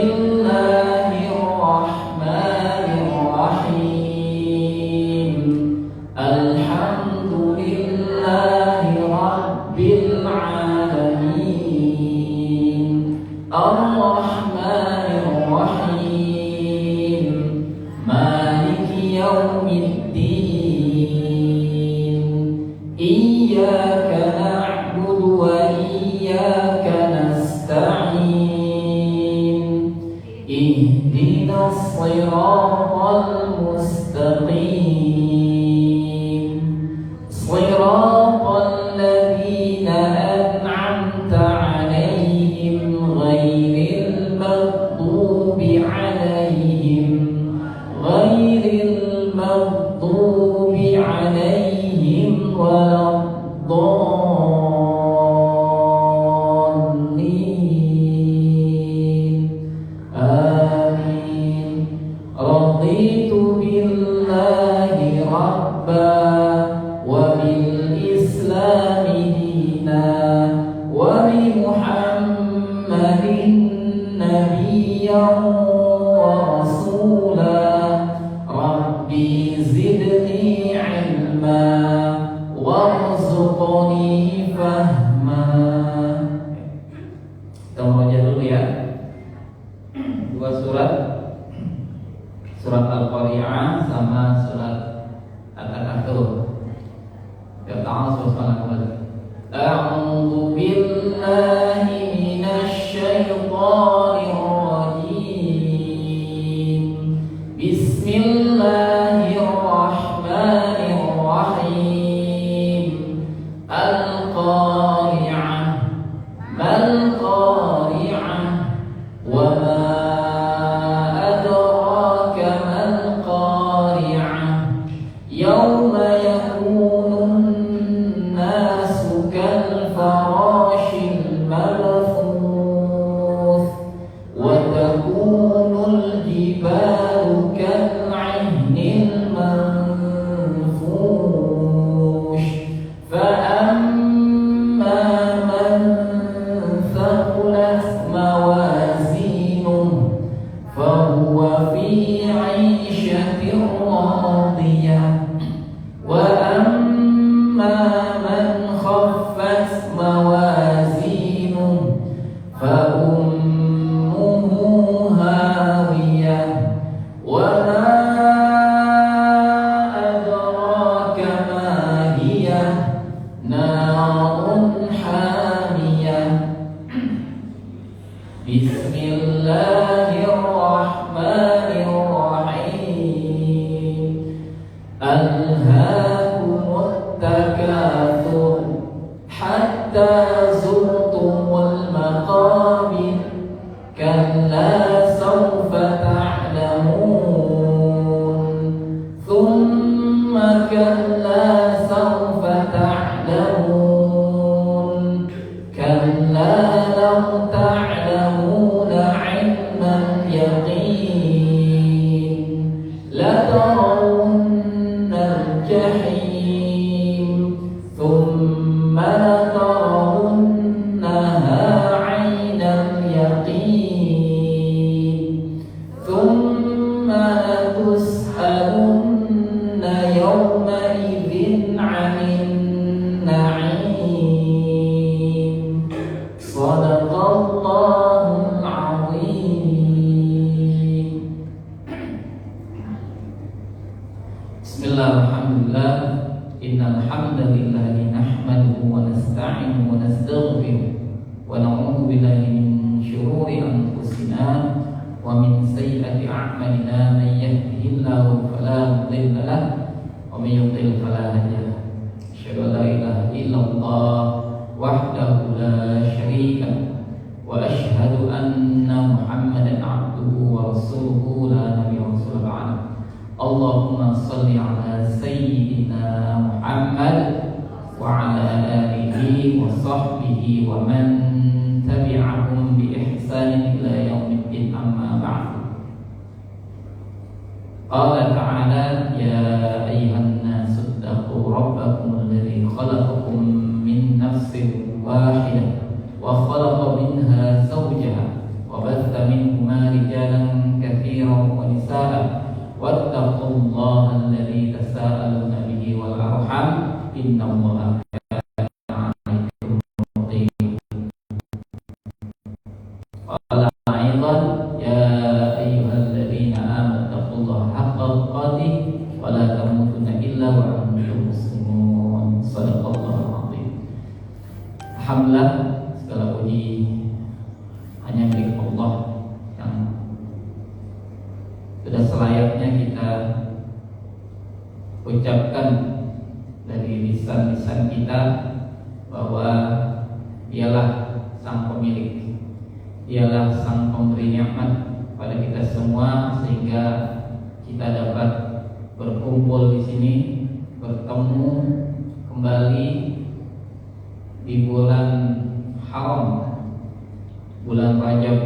Bismillahirrahmanirrahim. Alhamdulillahi rabbil alamin. Ar-Rahmanir-Rahim. Maliki yaumiddin. Iyyaka na'budu wa iyyaka nasta'in. Ihdinas siratal mustaqim. Siratal ladzina an'amta 'alaihim ghairil maghdubi alaihim waladdallin. Amin. Raditu billahi rabba wa bil islami dina wa bi Muhammadin nabiyyan wa rasula. Rabbi zidni ilma warzuqni fahma. Kita baca dulu ya. Dua surat, surat Al-Qari'ah sama surat Al-Kahf. Ya Allah subhanahu wa ta'ala. A'udzu billahi minasy syaithanir rajim. Bismillahirrahmanirrahim. Al-Qari'ah. Mal Qari'ah. Wa ma adraka mal Qari'ah. Yawma yakunun nasu kal farashil mabthuth wa takunul jibalu kal 'ihnil manfush. Fa amma man thaqulat mawazinuhu fa huwa fi 'ishatin radiyah. Wa amma man khaffat mawazinuhu fa ummuhu hawiyah. Wa ma adraka ma hiya narun hamiyah. Bismillahirrahmanirrahim. Alhaakumut takatsur hatta zurtumul maqabir. Kalla sawfa ta'lamun. Thumma kalla sawfa ta'lamun. Kalla law ta'lamuna 'ilmal yaqin latarawunnal jahim. Thumma latarawunnaha 'ainal yaqin. Thumma latus'alunna yawma idzin 'anil na'im. Shadaqallahul 'azim. Bismillah, alhamdulillah. Innal hamdalillahi nahmaduhu wa nasta'inuhu wa nastaghfiruh wa na'udzu billahi min shururi anfusina wa min sayyiati a'malina. Man yahdihillahu fala mudilla lahu wa man yudlil fala hadiya lahu. Asyhadu an la ilaha illallah wahdahu la syarika lahu wa asyhadu anna Muhammadan 'abduhu wa rasuluhu la nabiyya rasul ba'da. Allahumma salli ala sayyidina Muhammad wa ala alihi wa sahbihi wa man tabi'ahum bi ihsanin ila yaumiddin, amma ba'du. Qala ta'ala ya ayyuhan nasu ittaqu rabbakum alladhi khalaqakum min nafsin wahidah wa khalaqa minha zawjaha wa batha minhuma رجالا كثيرا ونساء واتقوا الله الذي تساءلون به والأرحام إن الله كان عليكم رقيبا. قال أيضا يا أيها الذين آمنوا اتقوا الله حق تقاته ولا تموتن إلا وأنتم مسلمون. صدق الله العظيم. Alhamdulillah, segala puji hanya milik Allah yang sudah selayaknya kita ucapkan dari lisan-lisan kita bahwa Dialah sang pemilik, Dialah sang pemberi nikmat pada kita semua, sehingga kita dapat berkumpul di sini, bertemu kembali di bulan haram, bulan Rajab,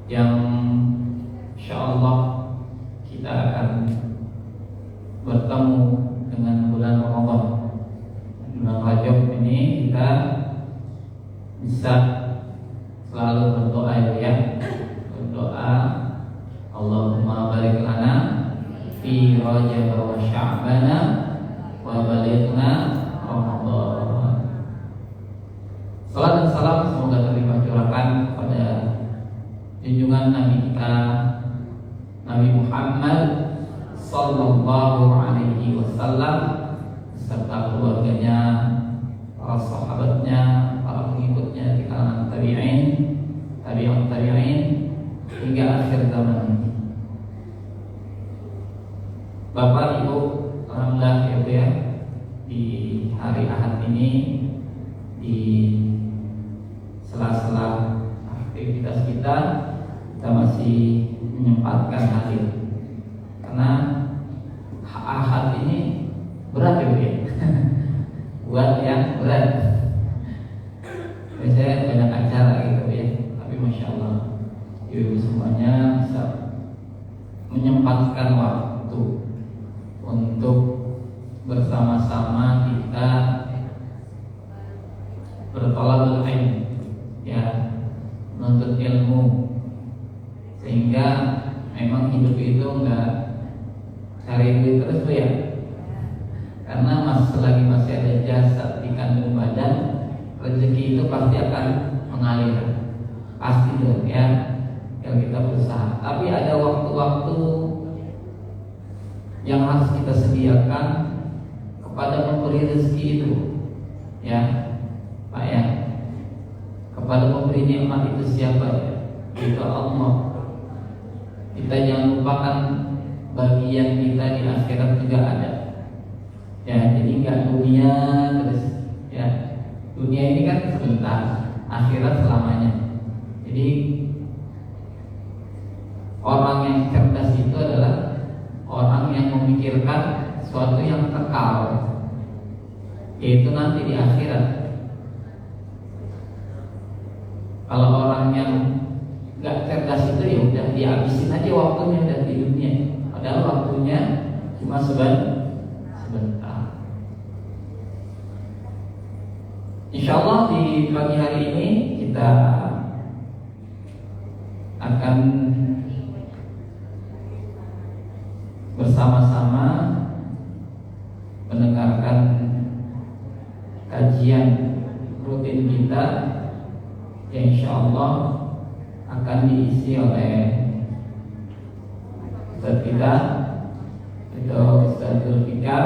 yang insyaallah kita akan bertemu dengan bulan Ramadan. Bulan Rajab ini kita bisa selalu berdoa ya, berdoa Allahumma barik lana fi Rajab wa Sya'bana wa balighna Ramadan. Salam dan salam semoga terlimpah curahkan kepada junjungan Nabi kita Nabi Muhammad sallallahu alaihi wasallam beserta keluarganya, para sahabatnya, para pengikutnya di kalangan tabi'in, tabi'un tabi'in hingga akhir zaman. Bapak Ibu, alhamdulillah ya, di hari Ahad ini, di sela-sela aktivitas kita masih menyempatkan hadir, karena Ahad ini berat ya buat yang berat. Biasanya banyak acara gitu ya, tapi masya Allah ibu semuanya bisa menyempatkan waktu untuk bersama-sama kita bertolak ilmu ya, menuntut ilmu, sehingga memang hidup itu enggak cari duit terus tuh ya, karena selagi masih ada jasad di kandung badan, rezeki itu pasti akan mengalir, pasti dong ya, kalau kita berusaha. Tapi ada waktu-waktu yang harus kita sediakan kepada pemberi rezeki itu ya Pak ya, kepada pemberi nikmat itu siapa ya? Itu Allah. Kita jangan lupakan bagian kita di akhirat juga ada ya. Jadi nggak dunia terus ya, dunia ini kan sebentar, akhirat selamanya. Jadi orang yang cerdas itu adalah orang yang memikirkan sesuatu yang kekal, yaitu nanti di akhirat. Kalau orang yang nggak cerdas itu ya udah dihabisin aja waktunya udah di dunia, padahal waktunya cuma sebentar. Insya Allah di pagi hari ini kita akan bersama-sama mendengarkan kajian rutin kita yang insya Allah akan diisi oleh Ustaz kita, itu Ustaz Zulfikar,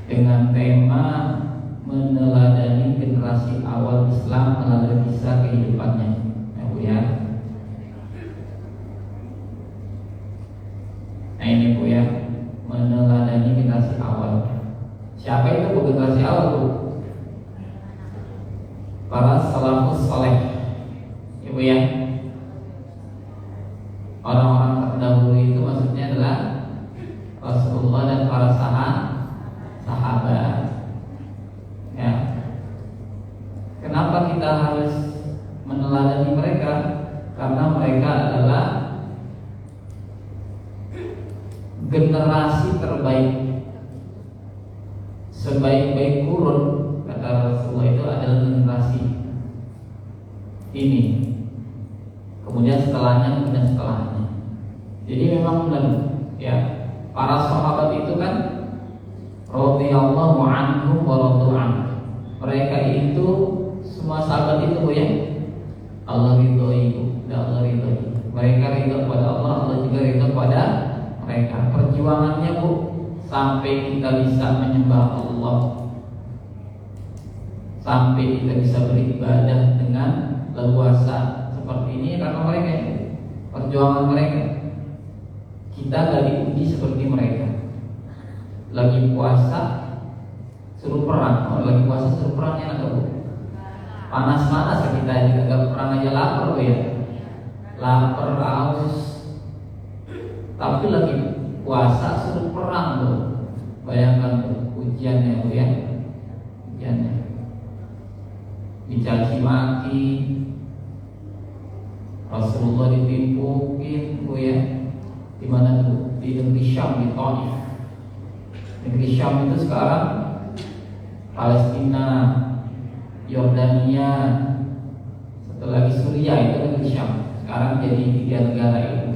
dengan tema meneladani generasi awal Islam melalui kisah kehidupannya ya Bu ya. Nah ini Bu ya, meneladani generasi awal. Siapa itu Bu generasi awal Bu? Para salafus saleh ya Bu ya. Orang-orang terdahulu itu maksudnya adalah Rasulullah dan para sahabat ya. Kenapa kita harus meneladani mereka? Karena mereka adalah generasi terbaik. Sebaik-baik kurun, kata Rasulullah, itu adalah generasi ini. kemudian setelahnya. Jadi memang benar ya, para sahabat itu kan radhiyallahu anhum wa radu anhu. Mereka itu semua sahabat itu ya Allah ridhoi, Allah ridhoi. Mereka ridho kepada Allah, Allah juga ridho kepada mereka. Perjuangannya Bu sampai kita bisa menyembah Allah, sampai kita bisa beribadah dengan leluasa seperti ini karena mereka, perjuangan mereka. Kita gak diuji seperti mereka. Lagi puasa suruh perang, kalau lagi puasa suruh perang enak gak Bu? Panas-panas kita juga gak perang aja lapar Bu ya, lapar, haus. Tapi lagi puasa suruh perang Bu. Bayangkan Bu, ujiannya Bu ya, ujiannya dicaci maki, Rasulullah ditimpukin Bu ya. Di mana tuh? Di negeri Syam, di Taif. Negeri Syam itu sekarang Palestina, Yordania, satu lagi Suriah, itu negeri Syam. Sekarang jadi 3 negara itu.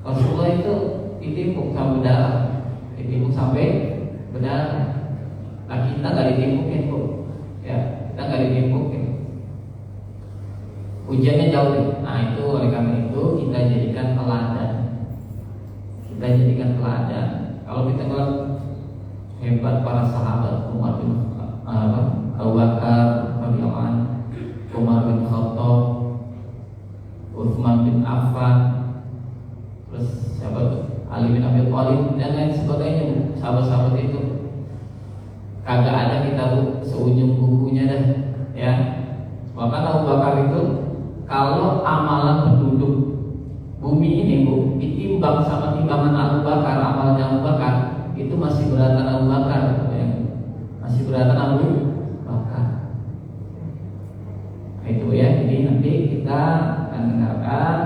Rasulullah itu ditimpuk sampai berdarah, ditimpuk sampai berdarah. Nah kita nggak ditimpukin Bu, ya kita nggak ditimpukin. Ujiannya jauh deh. Nah itu oleh karena itu kita jadikan teladan. Kita jadikan teladan. Kalau kita ngeliat hebat para sahabat, Umar bin Abu Bakar radhiyallahu anhu, Umar bin Khattab, Utsman bin Affan, terus siapa tuh? Ali bin Abi Thalib dan lain sebagainya. Sahabat-sahabat itu kagak ada kita Bu seujung kukunya dah ya. Bahkan Abu Bakar itu kalau amalan penduduk bumi ini Bu ditimbang sama timbangan Abu Bakar, amalnya Abu Bakar itu masih beratan Abu Bakar ya. Masih beratan Abu Bakar. Nah, itu ya. Jadi nanti kita akan dengarkan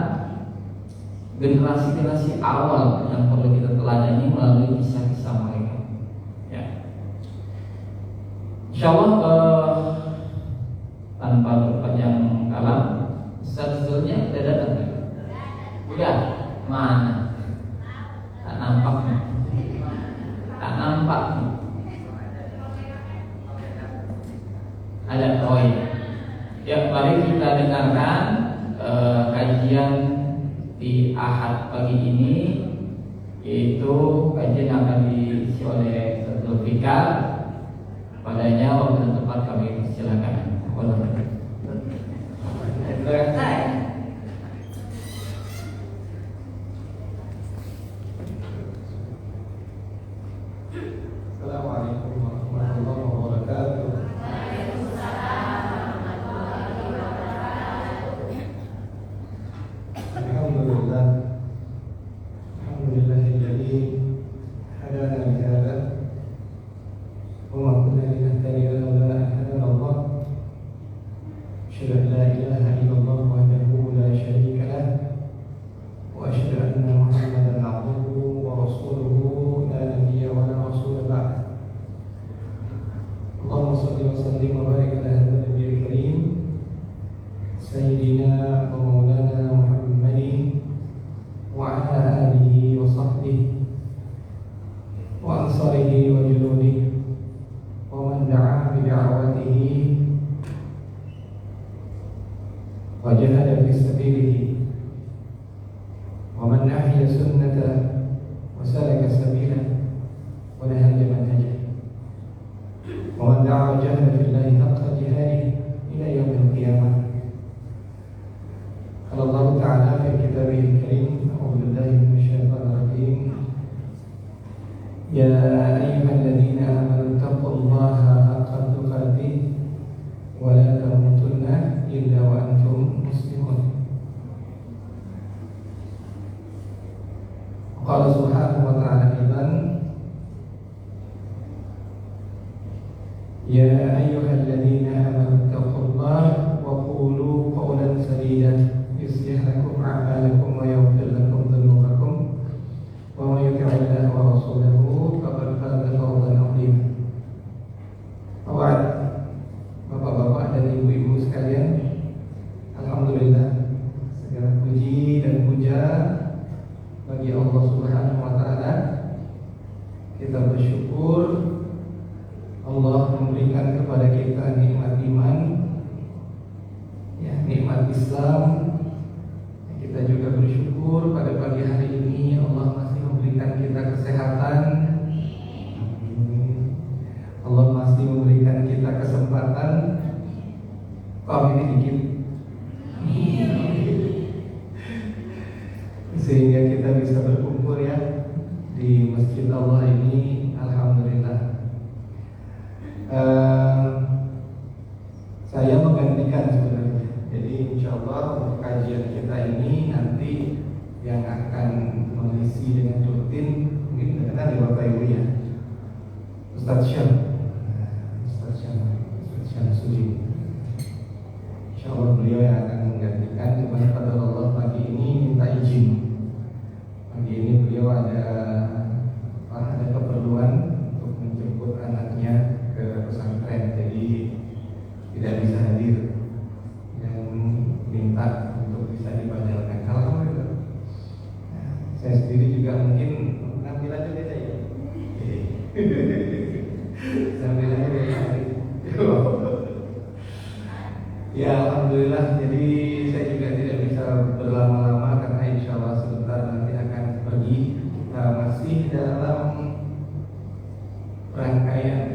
generasi-generasi awal yang perlu kita teladani melalui kisah-kisah mereka ya. Insyaallah tanpa berpanjang kalam, sebetulnya sudah datang kan? Udah, mana? Tak nampak nih. Tak nampak nih. Ada toy. Ya, mari kita dengarkan kajian di Ahad pagi ini, yaitu kajian yang akan diisi oleh Ustaz Fikar. Padanya waktu dan tempat kami persilakan. Assalamualaikum warahmatullahi wabarakatuh. Alhamdulillah. Alhamdulillahilladzi hadana li hadza wa ma kunna linahtadiya lawla an hadana Allah. Asyhadu an la ilaha illallah wahdahu la syarika lah wa asyhadu anna Muhammadan abduhu wa rasuluhu la nabiyya wa la rasula ba'd. Allahumma shalli wa sallim wa barik ala hadzal nabiyil karim sayyidina wa maulana Muhammadin wa ala alihi wa sahbihi wa ansarihi wa junudihi wa man da'a bi da'watihi wa jahada fi sabilihi wa man ahya sunnata wa salaka sabila wa nahaja manhaja wa man da'a wa jahada fillahi haqqa jihadihi ila yaumil qiyamah. Qala Allah Ta'ala fi kitabihil karim, a'udzu billahi minasyaitonir rajim. Ya ayyuhalladzina amanu taqullaha haqqa tuqatih wa la tamutunna illa wa antum muslimun. Qala subhanahu wa ta'ala aidan, ya ayyuhalladzina amanu taqullaha wa qulu qawlan sadida yuslih lakum a'malakum wa yaghfir lakum dhunubakum wa may yuti'illaha wa rasulahu faqad faza fawzan 'azima. Bapak-bapak dan ibu-ibu sekalian, alhamdulillah bagi Allah Subhanahu wa taala. Kita bersyukur Allah memberikan kepada kita nikmat iman, ya, nikmat Islam. Kita juga bersyukur pada pagi hari ini Allah masih memberikan kita kesehatan. Allah masih memberikan kita kesempatan. Kok ini dikit? Sehingga kita bisa berkumpul ya di masjid Allah ini, alhamdulillah. Saya menggantikan sebenarnya. Jadi insya Allah untuk kajian kita ini nanti yang akan mengisi dengan rutin mungkin dengan Bapak Ibu ya, Ustaz Syamsuddin. Insya Allah beliau yang akan menggantikan. Cuma pada Allah pagi ini minta izin. Pagi ini beliau ada keperluan untuk menjemput anaknya ke pesantren, jadi tidak bisa hadir dan minta untuk bisa dibadalkan. Kalau saya sendiri juga mungkin penampilannya beda ya. Penampilannya beda. Ya alhamdulillah. Jadi saya juga tidak bisa berlama-lama karena insya Allah sebentar nanti akan pergi. Kita masih dalam rangkaian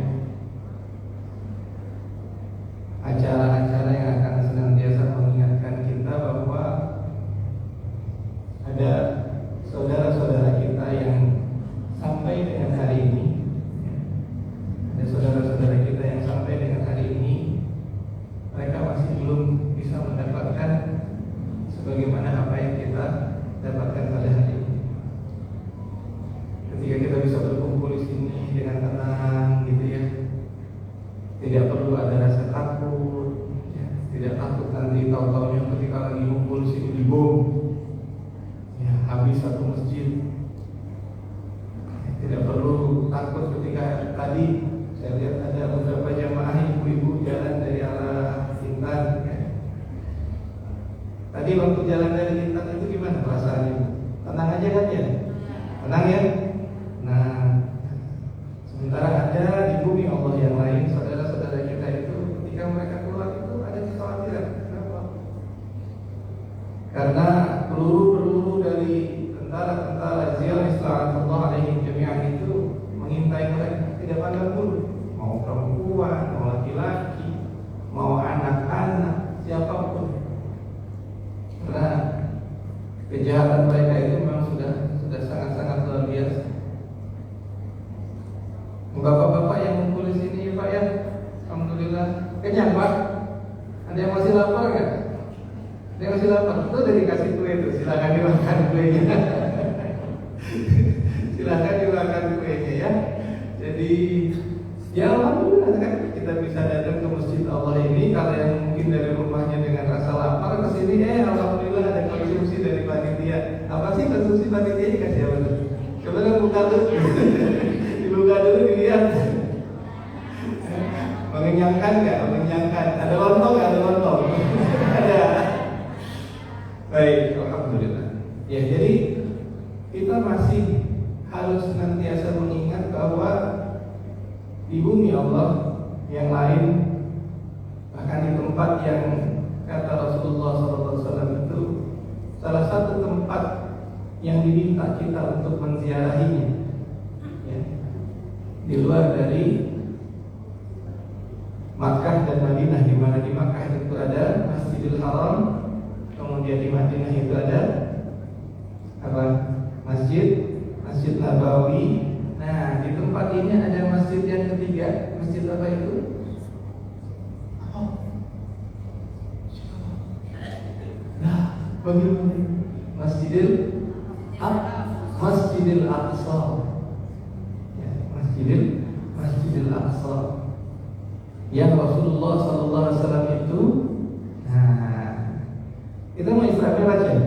acara-acara yang akan senantiasa mengingatkan kita bahwa ada saudara-saudara kita yang sampai dengan hari ini, ada saudara-saudara kita yang sampai dengan hari ini mereka masih belum bisa mendapatkan sebagaimana apa yang kita dapatkan pada hari ini. Ketika kita bisa berkumpul di sini dengan tenang, gitu ya, tidak perlu ada rasa takut, ya, tidak takut nanti tahu-tahunya ketika lagi kumpul di sini dibom, ya, habis satu masjid. Tidak perlu takut ketika tadi saya lihat ada beberapa jamaah ibu-ibu jalan dari arah Intan, ya. Tadi waktu jalan dari Intan itu gimana perasaannya? Tenang aja kan ya? Tenang ya? Nah, sementara ada di bumi Allah yang lain, saudara-saudara kita itu ketika mereka keluar itu ada kekhawatiran. Kenapa? Karena peluru-peluru dari tentara-tentara Zionis la'natullah alaihim jami'an itu mengintai mereka, tidak pandang bulu. Mau perempuan, mau laki-laki, mau anak-anak, siapapun. Karena kejahatan mereka itu memang sudah sangat-sangat luar biasa. Bapak-bapak yang kumpul di sini, Pak ya, alhamdulillah kenyang Pak. Ada yang masih lapar nggak? Ada yang masih lapar? Itu udah dikasih kue itu, silakan dimakan kuenya. Silakan dimakan kuenya ya. Jadi ya alhamdulillah kan kita bisa datang ke masjid Allah ini. Kalau yang mungkin dari rumahnya dengan rasa lapar ke sini, alhamdulillah ada konsumsi dari panitia. Apa sih konsumsi panitia dikasih apa tuh? Coba kan buka dulu. Dibuka dulu dilihat. Mengenyangkan nggak? Mengenyangkan. Ada lontong nggak? Ada lontong. Ada. Baik, alhamdulillah. Ya, jadi kita masih harus senantiasa mengingat bahwa di bumi Allah yang lain, bahkan di tempat yang kata Rasulullah SAW itu salah satu tempat yang diminta kita untuk menziarahinya, ya, di luar dari Makkah dan Madinah, di mana di Makkah itu ada Masjidil Haram, kemudian di Madinah itu ada apa? Masjid Nabawi. Nah, di tempat ini ada masjid yang ketiga. Masjid apa itu? Nah, bagaimana? Masjidil Aqsa. Ya, Masjidil Aqsa. Yang Rasulullah SAW itu, nah, kita mau Isra Mi'raj ya?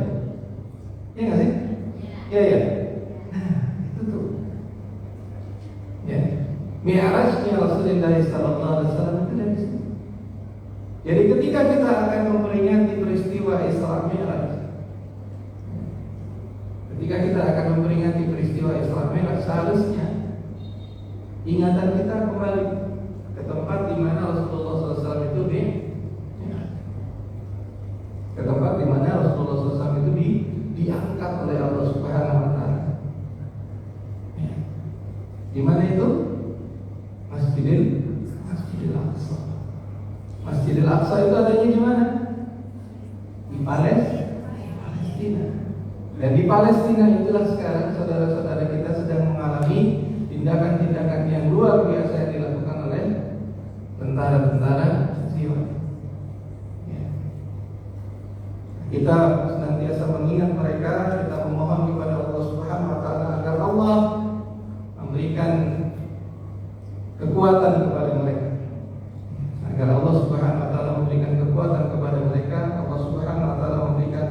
Iya nggak sih? Iya ya. Nah, itu tuh. Ya, Mi'rajnya Rasulullah SAW itu dari sini. Jadi ketika kita akan memperingati peristiwa Isra Mi'raj, ketika kita akan seharusnya ingatan kita kembali ke tempat di mana Rasulullah SAW itu ke tempat di mana Rasulullah SAW itu diangkat oleh Allah Subhanahu Wa Taala. Di mana itu? Masjidil Aqsa. Masjidil Aqsa itu adanya di mana? Di Palestina. Dan di Palestina itulah sekarang saudara-saudara kita sedang mengalami tindakan-tindakan yang luar biasa yang dilakukan oleh tentara-tentara Zionis. Kita senantiasa mengingat mereka, kita memohon kepada Allah Subhanahu Wa Taala agar Allah memberikan kekuatan kepada mereka, agar Allah Subhanahu Wa Taala memberikan kekuatan kepada mereka, Allah Subhanahu Wa Taala memberikan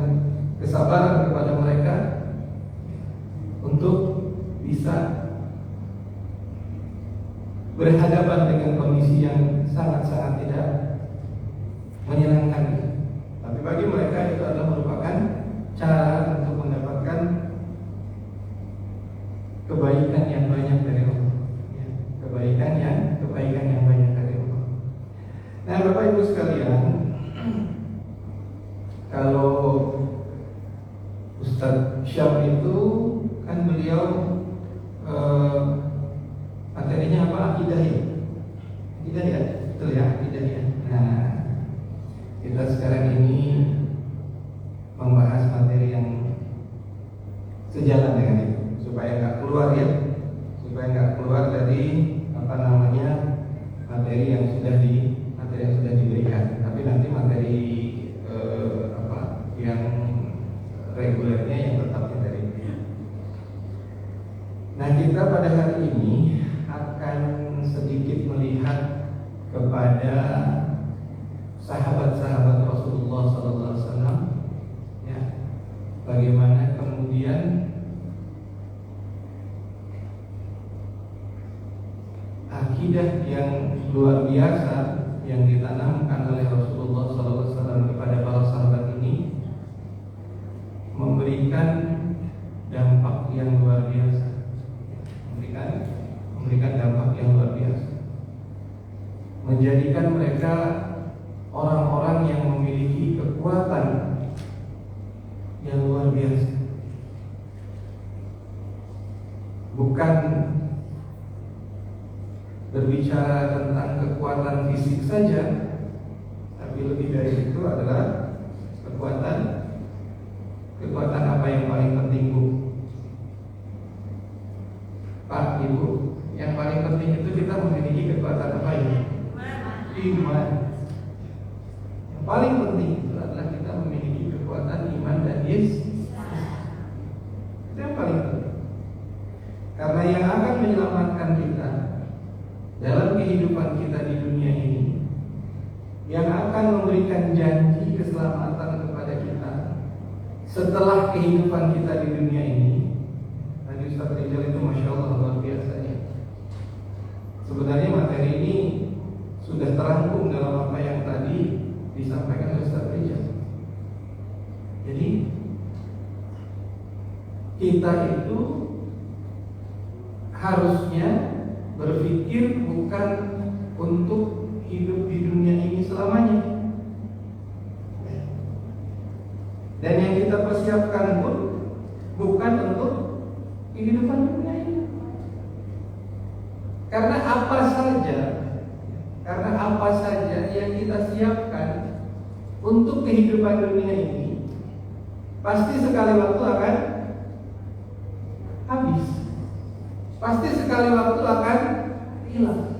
kesabaran kepada mereka untuk bisa berhadapan dengan kondisi yang sangat-sangat tidak menyenangkan. Tapi bagi mereka itu adalah merupakan cara untuk mendapatkan kebaikan yang banyak dari Allah. Kebaikan yang banyak dari Allah. Nah, Bapak Ibu sekalian, kalau Ustadz Syam itu kan beliau materinya apa? Akidah ya, betul ya, akidah ya. Nah, kita sekarang ini membahas materi yang sejalan dengan itu, supaya nggak keluar dari materi yang sudah diberikan. Tapi nanti materi yang regulernya yang tetap dari itu. Nah, kita pada hari ini akan sedikit melihat kepada sahabat-sahabat Rasulullah SAW, ya, bagaimana kemudian akidah yang luar biasa yang ditanamkan oleh Rasulullah SAW kepada para sahabat ini memberikan dampak yang luar biasa, memberikan dampak yang luar biasa, menjadikan mereka orang-orang yang memiliki kekuatan yang luar biasa. Bukan berbicara tentang kekuatan fisik saja, tapi lebih dari itu adalah kekuatan apa yang paling penting, Bu? Pak, Ibu, yang paling penting itu kita memiliki kekuatan apa ini? Iman. Yang paling penting itu adalah kita memiliki kekuatan iman dan Yesus. Itu yang paling penting. Karena yang akan menyelamatkan kita dalam kehidupan kita di dunia ini, yang akan memberikan janji keselamatan kepada kita setelah kehidupan kita di dunia ini. Tadi Ustaz Rizal itu Masya Allah luar biasa ya. Sebenarnya materi ini sudah terangkum dalam apa yang tadi disampaikan oleh Ustaz Rizal. Jadi kita itu harusnya berpikir bukan untuk hidup di dunia ini selamanya. Dan yang kita persiapkan pun bukan untuk kehidupan dunia ini. Karena apa saja yang kita siapkan untuk kehidupan dunia ini pasti sekali waktu akan habis. Pasti sekali waktu akan hilang.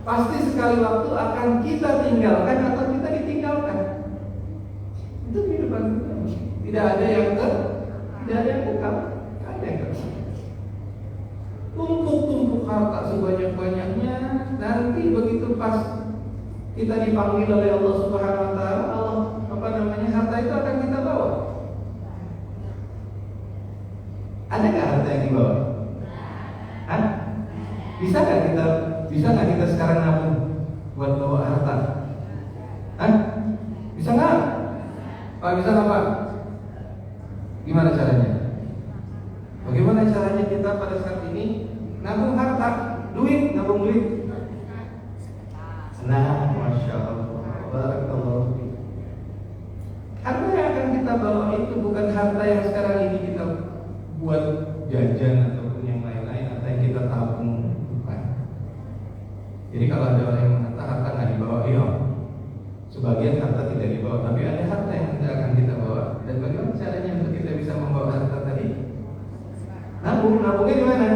Pasti sekali waktu akan kita tinggalkan atau kita ditinggalkan. Itu kehidupan kita. Tidak ada yang kekal. Ada yang kekal. Tumpuk-tumpuk harta sebanyak-banyaknya, nanti begitu pas kita dipanggil oleh Allah Subhanahu Wa Taala, harta itu akan kita bawa. Ada nggak harta yang dibawa? Hah? Bisa nggak kita sekarang nabung buat bawa harta? Hah? Bisa nggak? Pak, bisa nggak Pak? Gimana caranya? Bagaimana caranya kita pada saat ini nabung harta, duit, nabung duit. Nah, masya Allah, barakallahu fiik. Harta yang akan kita bawa itu bukan harta yang sekarang ini kita buat jajan ataupun yang lain-lain, atau yang kita tabung, bukan. Jadi kalau ada orang yang mengatakan harta nggak dibawa, iya, sebagian harta tidak dibawa, tapi ada harta yang tidak akan kita bawa. Dan bagaimana caranya untuk kita bisa membawa harta tadi? Nabungnya gimana?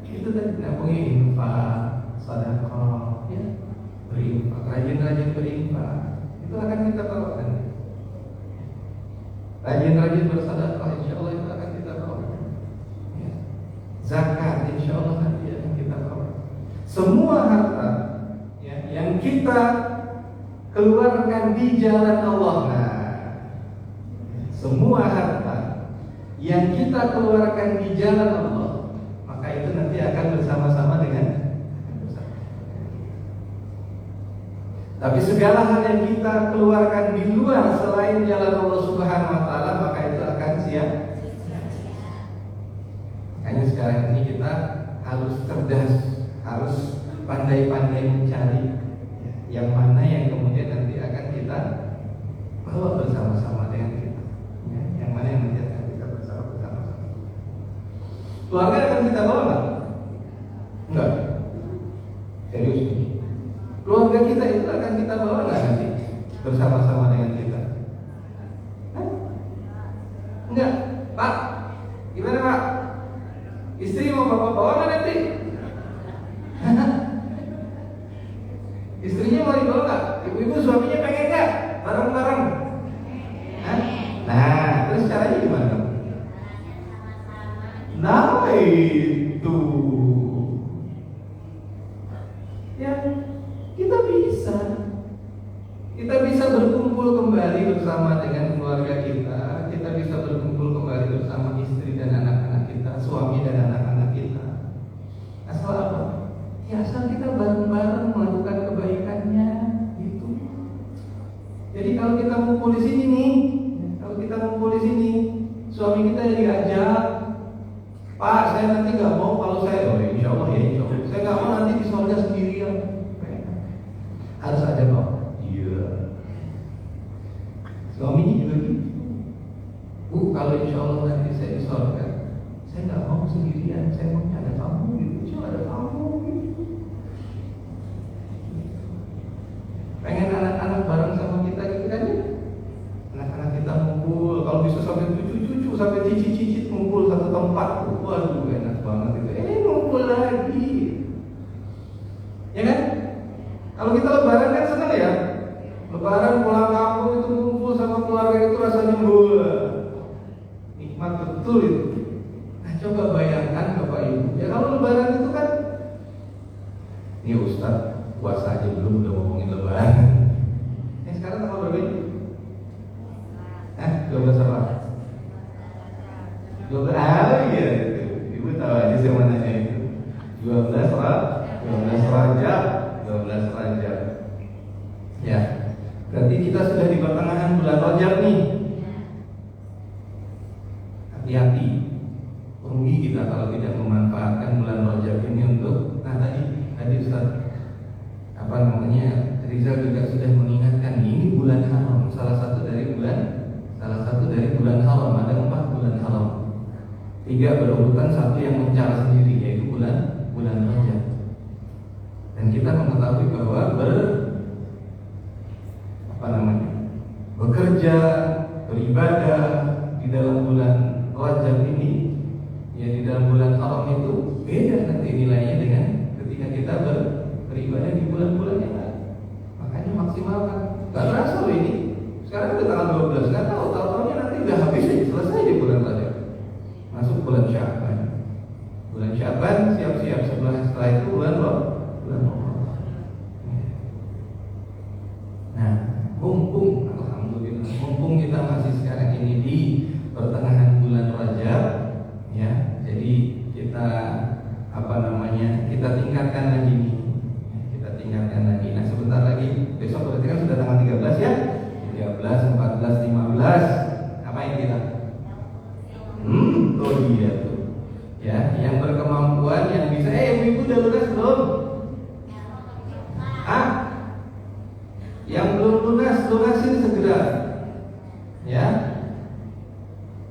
Itu tadi, nabungnya infak, sedekah, ya, berinfak, rajin-rajin berinfak, itu akan kita bawakan. Rajin-rajin bersedekah, insya Allah itu akan kita bawa. Ya. Zakat, insya Allah nanti akan kita bawa. Semua harta ya, yang kita keluarkan di jalan Allah. Nah, semua harta yang kita keluarkan di jalan Allah, maka itu nanti akan bersama-sama dengan. Tapi segala hal yang kita keluarkan di luar selain jalan Allah Subhanahu wa taala, maka itu akan sia-sia. Makanya sekarang ini kita harus cerdas, harus pandai-pandai mencari yang mana yang kemudian nanti akan kita bawa bersama-sama dengan kita, ya, yang mana yang nanti akan kita bersama-sama. Keluarga akan kita bawa nggak? Enggak. Serius ini. Keluarga kita itu akan kita bawa nggak nanti bersama-sama dengan kita? Hah? Enggak, Pak. Gimana Pak? Istri mau bapak bawa nggak nanti? Istrinya mau dibawa nggak? Ibu-ibu suaminya pengen nggak? Bareng-bareng? Hah? Nah, terus caranya gimana? Nah itu ya, kita bisa berkumpul kembali bersama dengan keluarga kita. Kita bisa berkumpul kembali bersama istri dan anak-anak kita, suami dan anak-anak kita. Asal apa? Ya asal kita bareng-bareng melakukan kebaikannya gitu. Jadi kalau kita ngumpul di sini nih, suami kita diajak, Pak, saya nanti nggak mau kalau saya, oh insya Allah ya, insya Allah. Saya nggak mau nanti di surga sendirian. Harus ada Pak. Iya. Suaminya juga gitu. Bu, kalau insya Allah nanti saya di surga, saya nggak mau sendirian, saya mau ada kamu gitu. Insya Allah ada kamu gitu. Pengen anak-anak bareng sama kita gitu kan ya? Anak-anak kita ngumpul, kalau bisa sampai cucu-cucu, sampai cicit-cicit ngumpul satu tempat. Waduh, enak banget itu. Ngumpul lagi. Ya kan? Kalau kita lebaran kan senang ya. Lebaran pulang kampung itu ngumpul sama keluarga itu rasanya nikmat betul itu. Nah, coba bayangkan Bapak Ibu. Ya kalau lebaran itu kan, ini Ustaz puasa aja belum udah ngomongin lebaran. Sekarang tanggal berapa ini? 12 apa? 12. Oh iya itu. Ibu tahu aja sih mananya itu. 12 Rajab. Ya. Berarti kita sudah di pertengahan bulan Rajab nih. Hati-hati. Rugi kita kalau tidak memanfaatkan bulan Rajab ini untuk tadi Ustaz Rizal juga sudah mengingatkan ini bulan haram, salah satu dari bulan haram, ada 4 bulan haram. 3 berurutan, 1 yang mencar sendiri, yaitu bulan Rajab. Dan kita mengetahui bahwa bekerja, beribadah di dalam bulan Rajab ini, ya di dalam bulan haram itu beda nanti nilainya dengan ketika kita beribadah di bulan-bulan yang lain. Makanya maksimalkan. Gak terasa loh ini. Sekarang udah tanggal 12, nggak tahu, tahun-tahunnya nanti udah habis aja, selesai di bulan Rajab. Masuk bulan Sya'ban. Bulan Sya'ban siap-siap setelah itu bulan Ramadan. Nah, mumpung kita masih sekarang ini di pertengahan bulan Rajab, ya. Jadi kita kita tingkatkan lagi nih. Nah, sebentar lagi besok berarti kan sudah tanggal 13 ya. 13, 14, 15. Apain kita? Oh iya tuh. Ya, yang berkemampuan yang bisa lunasin segera. Ya.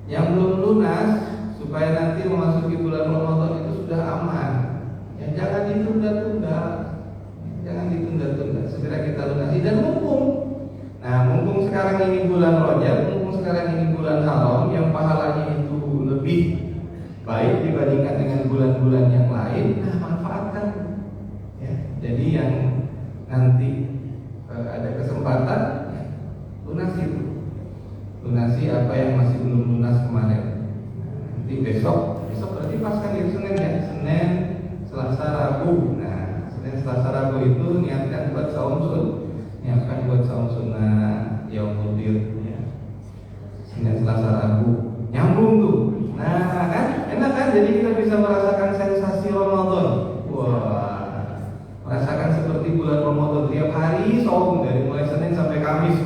Yang belum lunas supaya nanti memasuki bulan Ramadan itu sudah aman. Ya jangan ditunda-tunda. Jangan ditunda-tunda. Segera kita lunasi dan mumpung. Nah, mumpung sekarang ini bulan Rajab, mumpung sekarang ini bulan haram yang pahalanya itu lebih baik dibandingkan dengan bulan-bulan yang lain, nah manfaatkan. Ya, jadi yang nanti ada kesempatan lunasi itu. Lunasi apa yang masih belum lunas kemarin. Nanti besok berarti pas kan hari Senin ya, Senin, Selasa, Rabu. Nah, Senin, Selasa, Rabu itu niatkan buat saum sunnah yaumul bid ya. Senin, Selasa, Rabu nyambung tuh. Nah, kan enak kan? Jadi kita bisa merasakan sensasi Ramadan. Wah, merasakan seperti bulan Ramadan tiap hari saum dari mulai Senin sampai Kamis.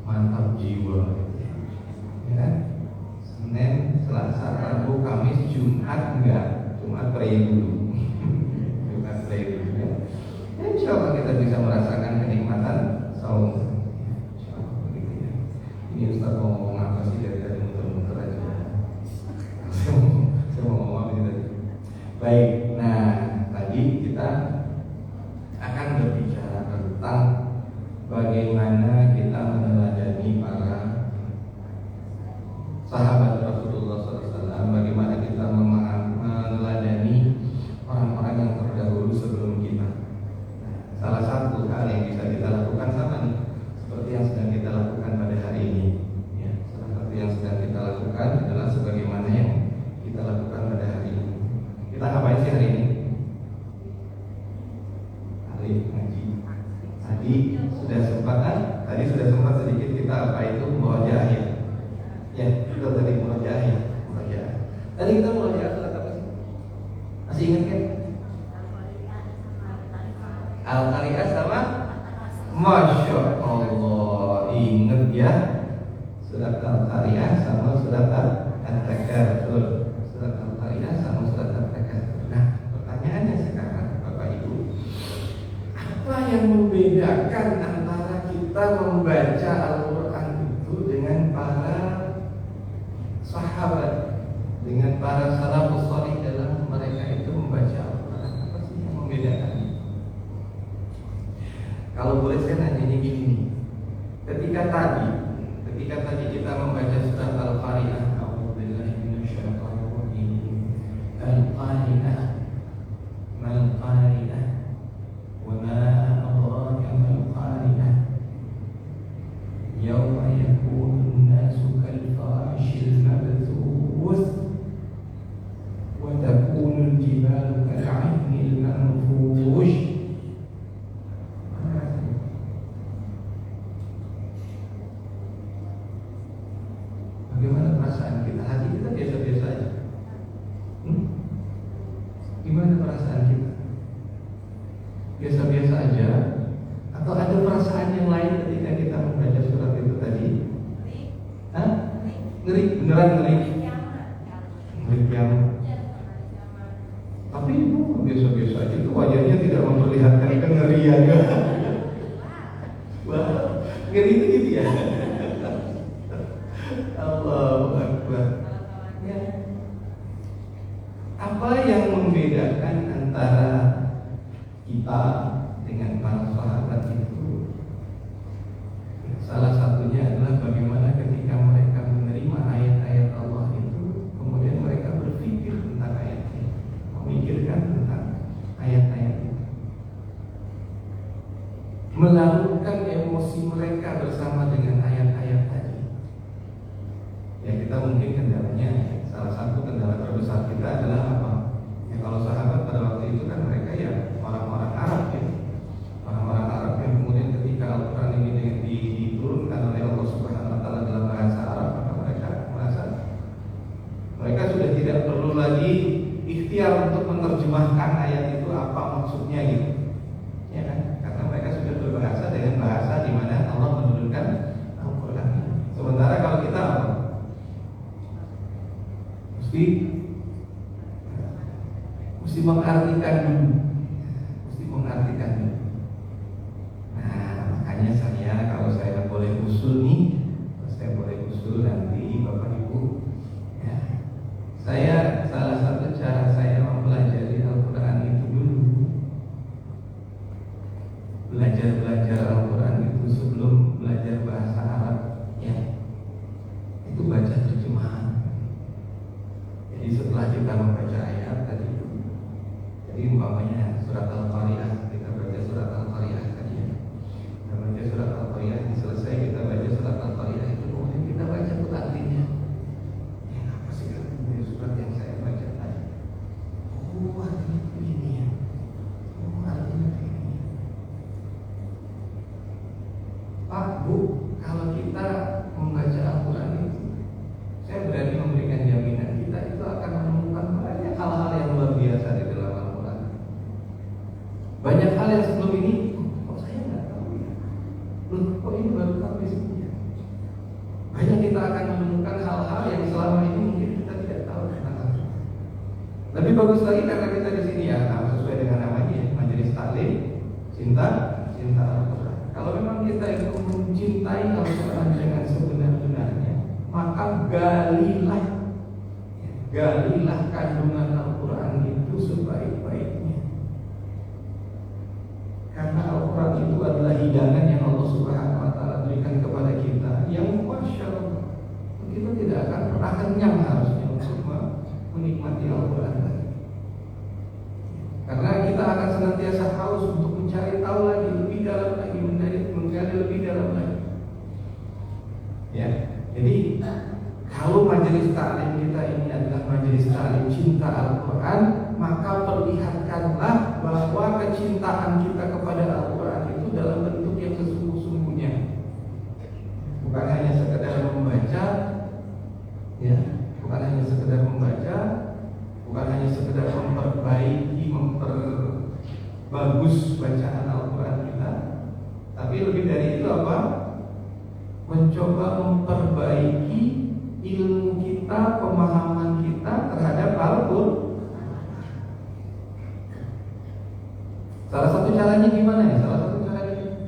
Mantap jiwa. Ya kan? Senin, Selasa, Rabu, Kamis, Jumat enggak. Jumat pray dulu. Jumat pray dulu ya. Insya Allah kita bisa merasakan kenikmatan saum. Insya Allah begitu ya. Ini Ustaz mau ngomong apa sih dari tadi muter-muter aja. Saya mau ngomong apa sih tadi? Baik, nah tadi kita akan berbicara tentang bagaimana kita meneladani para sahabat Rasulullah SAW, bagaimana kita meneladani orang-orang yang terdahulu sebelum kita. Salah satu hal yang bisa kita lakukan sama nih, seperti yang sedang kita lakukan pada hari ini. Ya, salah satu yang sedang kita lakukan adalah sebagaimana yang kita lakukan pada hari ini. Kita ngapain sih hari ini? Hari ngaji. Tadi sudah sempat sedikit kita apa itu murojaah ya. Ya, itu tadi murojaah ya. Tadi kita murojaah surat apa sih? Masih ingat kan? Al-Qari'ah sama Masya Allah, ingat ya. Surat Al-Qari'ah sama surat At-Takatsur. Surat Al-Qari'ah sama surat At-Takatsur. Nah, pertanyaannya sekarang Bapak Ibu, apa yang membedakan antara kita membaca Al-Quran itu dengan para sahabat, dengan para salafus salih dalam mereka itu membaca Al-Quran? Apa sih yang membedakan? Kalau boleh saya nanya gini, ketika tadi kita membaca surat Al-Qari'ah, a'udzubillahi minasyaitonir rajim. Al-Qari'ah, mal-Qari'ah, wa ma adraka mal-Qari'ah. Yawma yakunu an-nasu kal-farashil mabthuth wa takunu al-jibalu kal-'ahnil manfush. Bagaimana perasaan kita? Hati kita biasa-biasa aja. Gimana perasaan kita? Biasa-biasa aja? Atau ada perasaan yang lain ketika kita membaca surat itu tadi? Hah? Ngeri? Beneran ngeri? Ngeri kiamat. Tapi itu biasa-biasa aja. Itu wajahnya tidak memperlihatkan kengerian. Wah, ngeri itu gitu ya. Allahu Akbar. Ya. Apa yang membedakan antara kita dengan para sahabat itu? Salah satunya adalah bagaimana ketika mereka menerima ayat-ayat Allah itu, kemudian mereka berpikir tentang ayatnya, memikirkan tentang ayat-ayat itu, melakukan emosi mereka bersama dengan ayat-ayat tadi. Ya, kita mungkin kendalanya, salah satu kendala terbesar kita adalah apa? Ya, kalau sahabat pada waktu itu kan mereka ya orang-orang Arab ya, orang-orang Arab yang kemudian ketika Al-Quran ini diturunkan oleh Allah Subhanahu Wa Taala dalam bahasa Arab, maka mereka merasa mereka sudah tidak perlu lagi ikhtiar untuk menerjemahkan ayat itu apa maksudnya gitu, ya kan? Karena mereka sudah berbahasa dengan bahasa di mana Allah menurunkan Al-Quran. Sementara kalau kita apa? Mesti mengartikan dulu. Nah, makanya menyusul nanti Bapak Ibu. Ya. Saya salah satu cara saya mempelajari Al-Quran itu dulu, belajar Al-Quran itu sebelum belajar bahasa Arab, ya, itu baca terjemahan. Jadi setelah kita membaca ayat tadi, jadi umpamanya surat Al-Qari'ah, kita baca surat Al-Qari'ah tadi ya. Kita baca surat Al-Qari'ah, selesai kita baca surat Al-Qari'ah itu, kemudian kita baca tuh artinya. Ya, apa sih artinya surat yang saya baca tadi? Oh, artinya begini ya. Oh, artinya begini. Pak, Bu, kalau kita membaca Al-Quran itu, saya berani memberikan jaminan kita itu akan menemukan banyak hal-hal yang luar biasa di dalam Al-Quran. Banyak hal yang sebelum ini, kok saya nggak tahu ya? Loh, kok ini baru tahu di sini ya? Banyak kita akan menemukan hal-hal yang selama ini mungkin kita tidak tahu tentang Al-Quran. Lebih bagus lagi karena kita di sini ya, sesuai dengan namanya ya, majelis taklim, cinta Al-Quran. Kalau memang kita itu mencintai Al-Quran dengan sebenar-benarnya, maka galilah kandungan Al-Quran itu sebaik-baiknya. Karena Al-Quran itu adalah hidangan yang Allah Subhanahu wa Ta'ala berikan kepada kita, yang Masya Allah, kita tidak akan pernah kenyang harusnya untuk menikmati Al-Quran tadi. Karena kita akan senantiasa haus untuk mencari tahu lagi, lebih dalam lagi, menggali lebih dalam lagi. Ya, jadi kalau majelis taklim kita ini adalah majelis taklim cinta Al-Quran, maka perlihatkanlah bahwa kecintaan kita kepada Al-Quran itu dalam bentuk yang sesungguh-sungguhnya. Bukan hanya sekedar membaca, ya, bukan hanya sekedar membaca, bukan hanya sekedar memperbaiki, memperbagus bacaan Al-Quran kita, tapi lebih dari itu apa? Mencoba memperbaiki ilmu kita, pemahaman kita terhadap Al-Quran. Salah satu caranya gimana ya? Salah satu caranya,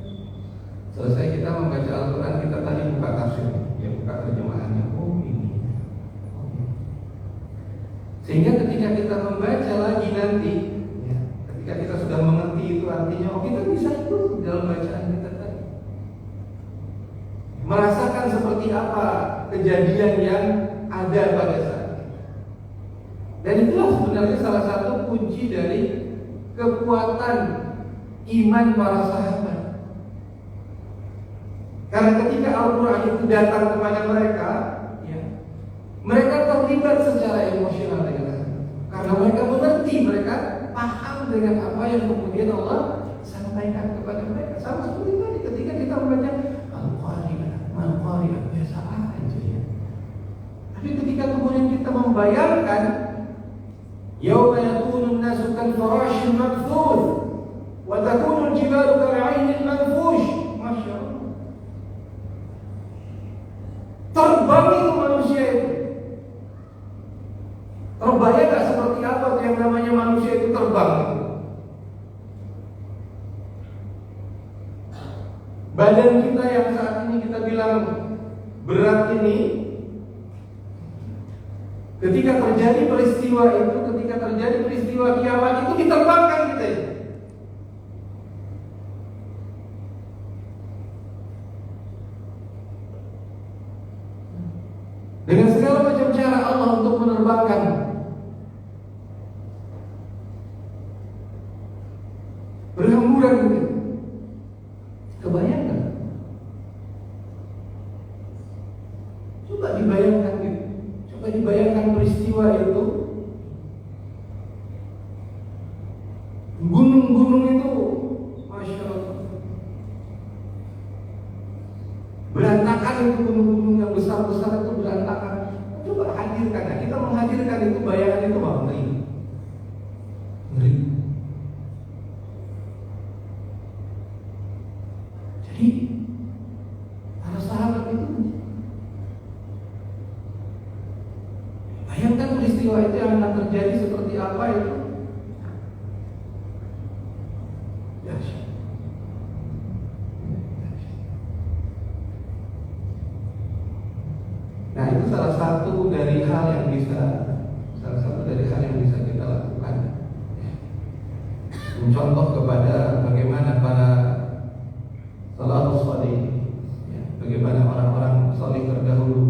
selesai kita membaca Al-Quran, kita tadi buka tafsir, ya, buka terjemahannya. Oh ini. Sehingga ketika kita membaca lagi nanti, ya, ketika kita sudah mengerti itu artinya, oh kita bisa itu dalam bacaan kita tadi. Merasakan seperti apa kejadian yang ada pada saat itu. Dan itulah sebenarnya salah satu kunci dari kekuatan iman para sahabat. Karena ketika Al-Quran itu datang kepada mereka, ya, mereka terlibat secara emosional dengan itu. Karena mereka mengerti, mereka paham dengan apa yang kemudian Allah sampaikan kepada mereka. Sama seperti tadi ketika kita membaca Al-Qari'ah biasa aja ya. Tapi ketika kemudian kita membayangkan yauma yakunun nasu kal farashil mabthur wa takunu al-jibalu kal 'ainil manfush, Masya Allah. Terbang itu manusia itu. Terbayang gak seperti apa yang namanya manusia itu terbang? Badan kita yang saat ini kita bilang berat ini, ketika terjadi peristiwa itu, ketika terjadi peristiwa kiamat itu diterbangkan kita itu. Dengan segala macam cara Allah untuk menerbangkan. Berhamburan gitu. Kebayangkan? Coba dibayangkan gitu. Coba dibayangkan peristiwa itu. Gunung-gunung itu, Masya Allah, berantakan itu, gunung-gunung yang besar-besar itu berantakan. Coba hadirkan, nah, kita menghadirkan itu, bayangan itu, wah, ngeri. Jadi para sahabat itu, bayangkan peristiwa itu yang akan terjadi seperti apa itu. Nah, itu salah satu dari hal yang bisa kita lakukan. Mencontoh kepada bagaimana para salafus salih, ya, bagaimana orang-orang salih terdahulu,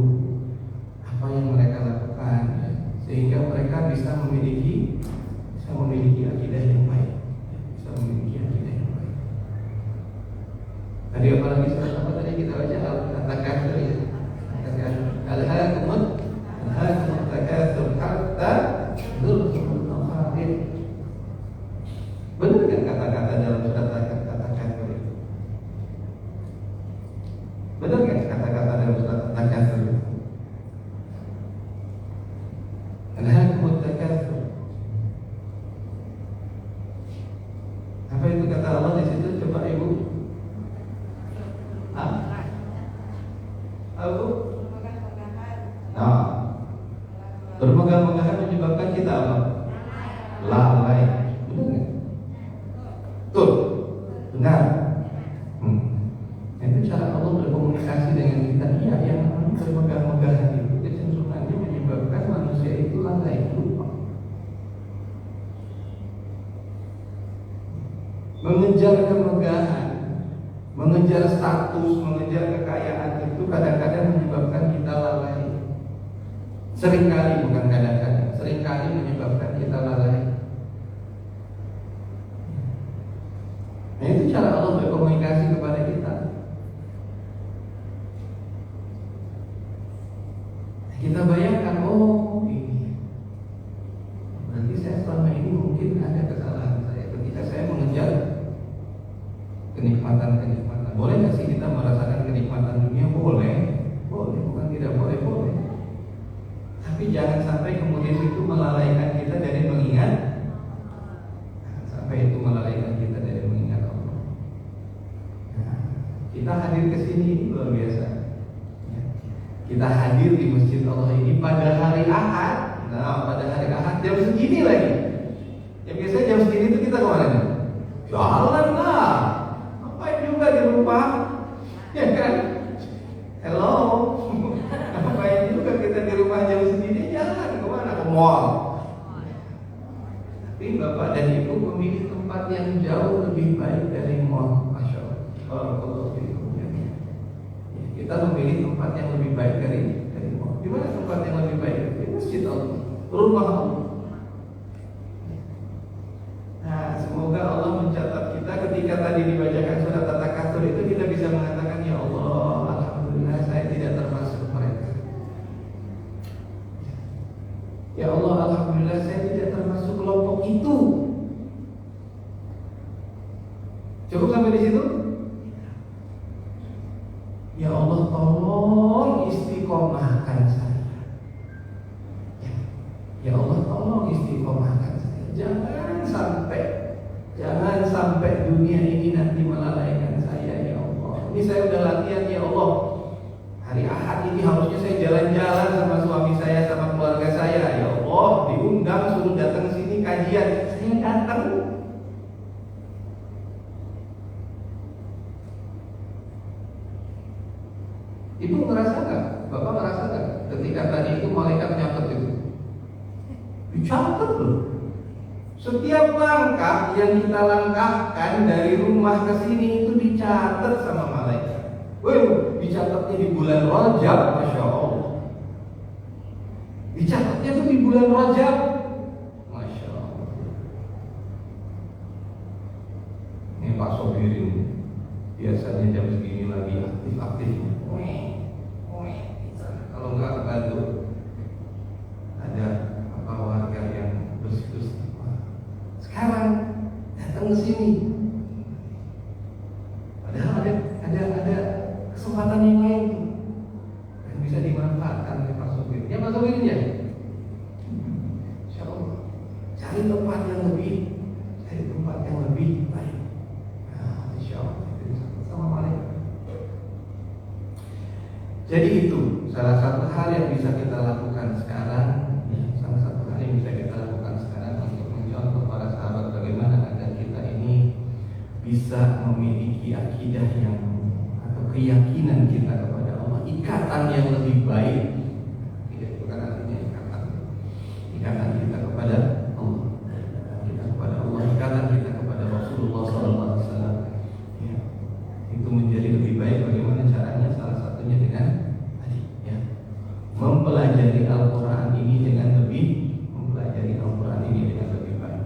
apa yang mereka lakukan, ya, sehingga mereka bisa memiliki akidah yang baik, Tadi apa lagi surat apa tadi kita baca? Al-Takatsur, ya. Al-Haakumut Takatsur hatta zurtumul maqabir. Benar kan kata-kata dalam surat Al-Takatsur itu? Benar kan kata-kata dalam surat Al-Takatsur itu? Al-Haakumut Takatsur. Apa itu kata Allah di situ? Coba Ibu. Bermegah-megahan menyebabkan kita apa? Lalai. Benar nggak? Betul. Benar. Itu cara Allah berkomunikasi dengan kita. Iya, yang bermegah-megahan itu kecenderungannya menyebabkan manusia itu lalai, lupa. Mengejar kemegahan, mengejar status, mengejar kekayaan itu kadang-kadang menyebabkan kita lalai. Seringkali, bukan kadang-kadang, seringkali menyebabkan kita lalai. Nah, itu cara Allah berkomunikasi kepada kita. Kita bayangkan, oh ini berarti saya selama ini mungkin ada kesalahan saya ketika saya mengejar kenikmatan. Boleh nggak sih kita merasakan kenikmatan dunia? Boleh, bukan tidak boleh. Tapi jangan sampai kemudian itu melalaikan kita dari mengingat. Allah. Nah, kita hadir ke sini luar biasa. Kita hadir di masjid Allah ini pada hari Ahad. Nah, pada hari Ahad jam segini lagi. Yang biasanya jam segini itu kita kemana? Jalan lah. Ngapain juga di rumah? Ya kan? Hello. Ngapain juga kita di rumah jam segini? Jalan kemana? Ke mall. Tapi Bapak dan Ibu memilih tempat yang jauh lebih baik dari mall. Masya Allah. Kita memilih tempat yang lebih baik dari mall. Di mana tempat yang lebih baik? Di masjid Allah, rumah Allah. Nah, semoga Allah mencatat kita ketika tadi dibacakan surat At-Takatsur itu kita bisa mengatakan, ya Allah, alhamdulillah saya tidak termasuk mereka. Ya Allah, alhamdulillah saya tidak termasuk kelompok itu. Cukup sampai di situ? Ya Allah, tolong istiqomahkan saya. Ya Allah, tolong istiqomahkan saya. Jangan sampai dunia ini nanti melalaikan saya, ya Allah. Ini saya udah latihan, ya Allah. Hari Ahad ini harusnya saya jalan-jalan sama suami saya, sama keluarga saya. Ya Allah, diundang suruh datang sini kajian, saya datang. Ibu ngerasa nggak? Bapak ngerasa nggak? Ketika tadi itu malaikat nyatet itu, dicatat loh. Setiap langkah yang kita langkahkan dari rumah ke sini itu dicatat sama malaikat. Dicatatnya di bulan Rajab, Masya Allah. Dicatatnya tuh di bulan Rajab, Masya Allah. Ini Pak Sobirin biasanya jam segini lagi aktif-aktifnya. Kalau enggak bantu ada warga yang bersih-bersih. Sekarang datang ke sini, padahal ada kesempatan yang lain yang bisa dimanfaatkan oleh Pak Sopir. Ya Pak Sopir ya, Insya Allah cari tempat yang lebih baik. Nah, Insya Allah sama malaikat. Jadi itu salah satu hal yang bisa kita lakukan sekarang. Salah satu hal yang bisa kita lakukan sekarang untuk mencontoh para sahabat bagaimana agar kita ini bisa memiliki akidah yang atau keyakinan kita kepada Allah, ikatan yang lebih baik mempelajari Al-Quran ini dengan lebih baik.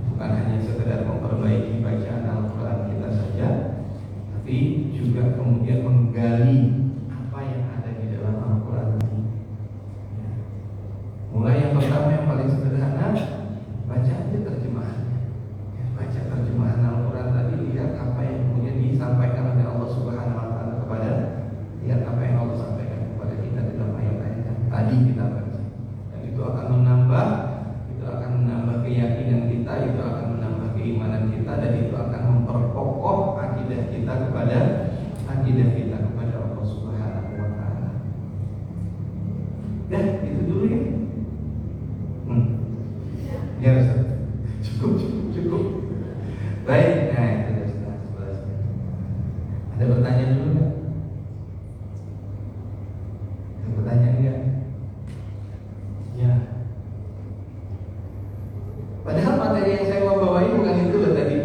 Bukan hanya sekedar memperbaiki bacaan Al-Quran kita saja, tapi juga kemudian menggali apa yang ada di dalam Al-Quran ini. Mulai yang pertama, yang paling sederhana, baca aja terjemahannya. Baca terjemahan Al-Quran tadi, lihat apa yang kemudian disampaikan oleh Allah Subhanahu Wa Taala kepada, lihat apa yang Allah sampaikan kepada kita dalam ayat-ayat yang tadi kita baca. Dan itu akan menambah keyakinan kita, itu akan menambah keimanan kita, dan itu akan memperkokoh akidah kita kepada Allah Subhanahu Wa Taala. Ya, itu dulu ya. Ya Ustaz. Cukup. Baik, nah itu sudah sebelasnya. Ada pertanyaan dulu nggak? Ada pertanyaan nggak? Ya. Padahal materi yang saya mau bawain bukan itu loh tadi.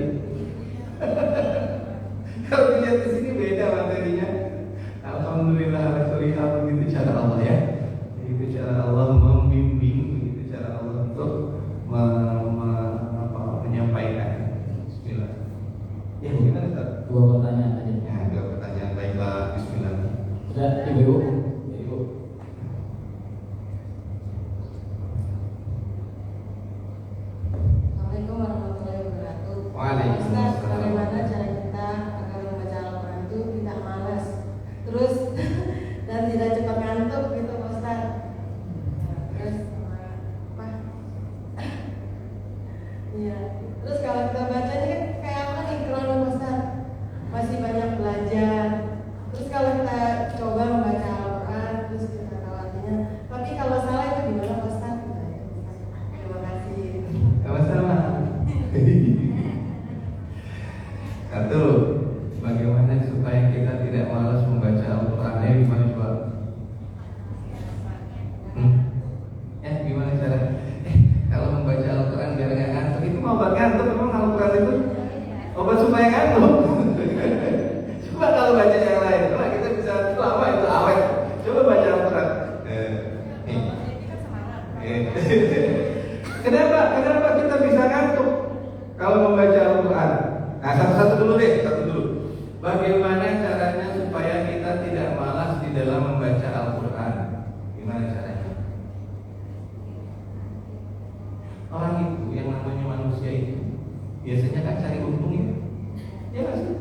Kalau dilihat di sini beda materinya. Alhamdulillah, alhamdulillah, begitu cara Allah ya. Begitu cara Allah membimbing, begitu cara Allah untuk menyampaikan. Bismillah. Ya, gimana Ustaz? Dua pertanyaan aja. Ya, dua pertanyaan. Baiklah, bismillah. Sudah, Ibu. Assalamualaikum warahmatullahi wabarakatuh. Waalaikumsalam. Ustaz, bagaimana cara kita agar membaca Al-Quran itu tidak malas, terus dan tidak cepat ngantuk gitu, Ustaz? Terus apa? Iya. Terus kalau kita baca ini kan kayak apa nih kronolog, Ustaz? Masih banyak belajar. Terus kalau kita coba membaca Al-Quran, terus kita tahu artinya, tapi kalau salah itu gimana, Ustaz? Terima kasih. Sama-sama. Satu, bagaimana supaya kita tidak malas membaca Al-Quran? Gimana coba? Gimana cara? Kalau membaca Al-Quran biar nggak ngantuk, itu mau obat ngantuk? Memang Al-Quran itu obat supaya ngantuk. Coba kalau baca yang lain, kalau kita bisa lama itu awet. Coba baca Al-Quran. Kenapa kita bisa ngantuk kalau membaca Al-Quran? Nah, satu-satu dulu deh, Bagaimana caranya supaya kita tidak malas di dalam membaca Al-Quran? Gimana caranya? Orang itu, yang namanya manusia itu, biasanya kan cari untung ya. Ya nggak sih?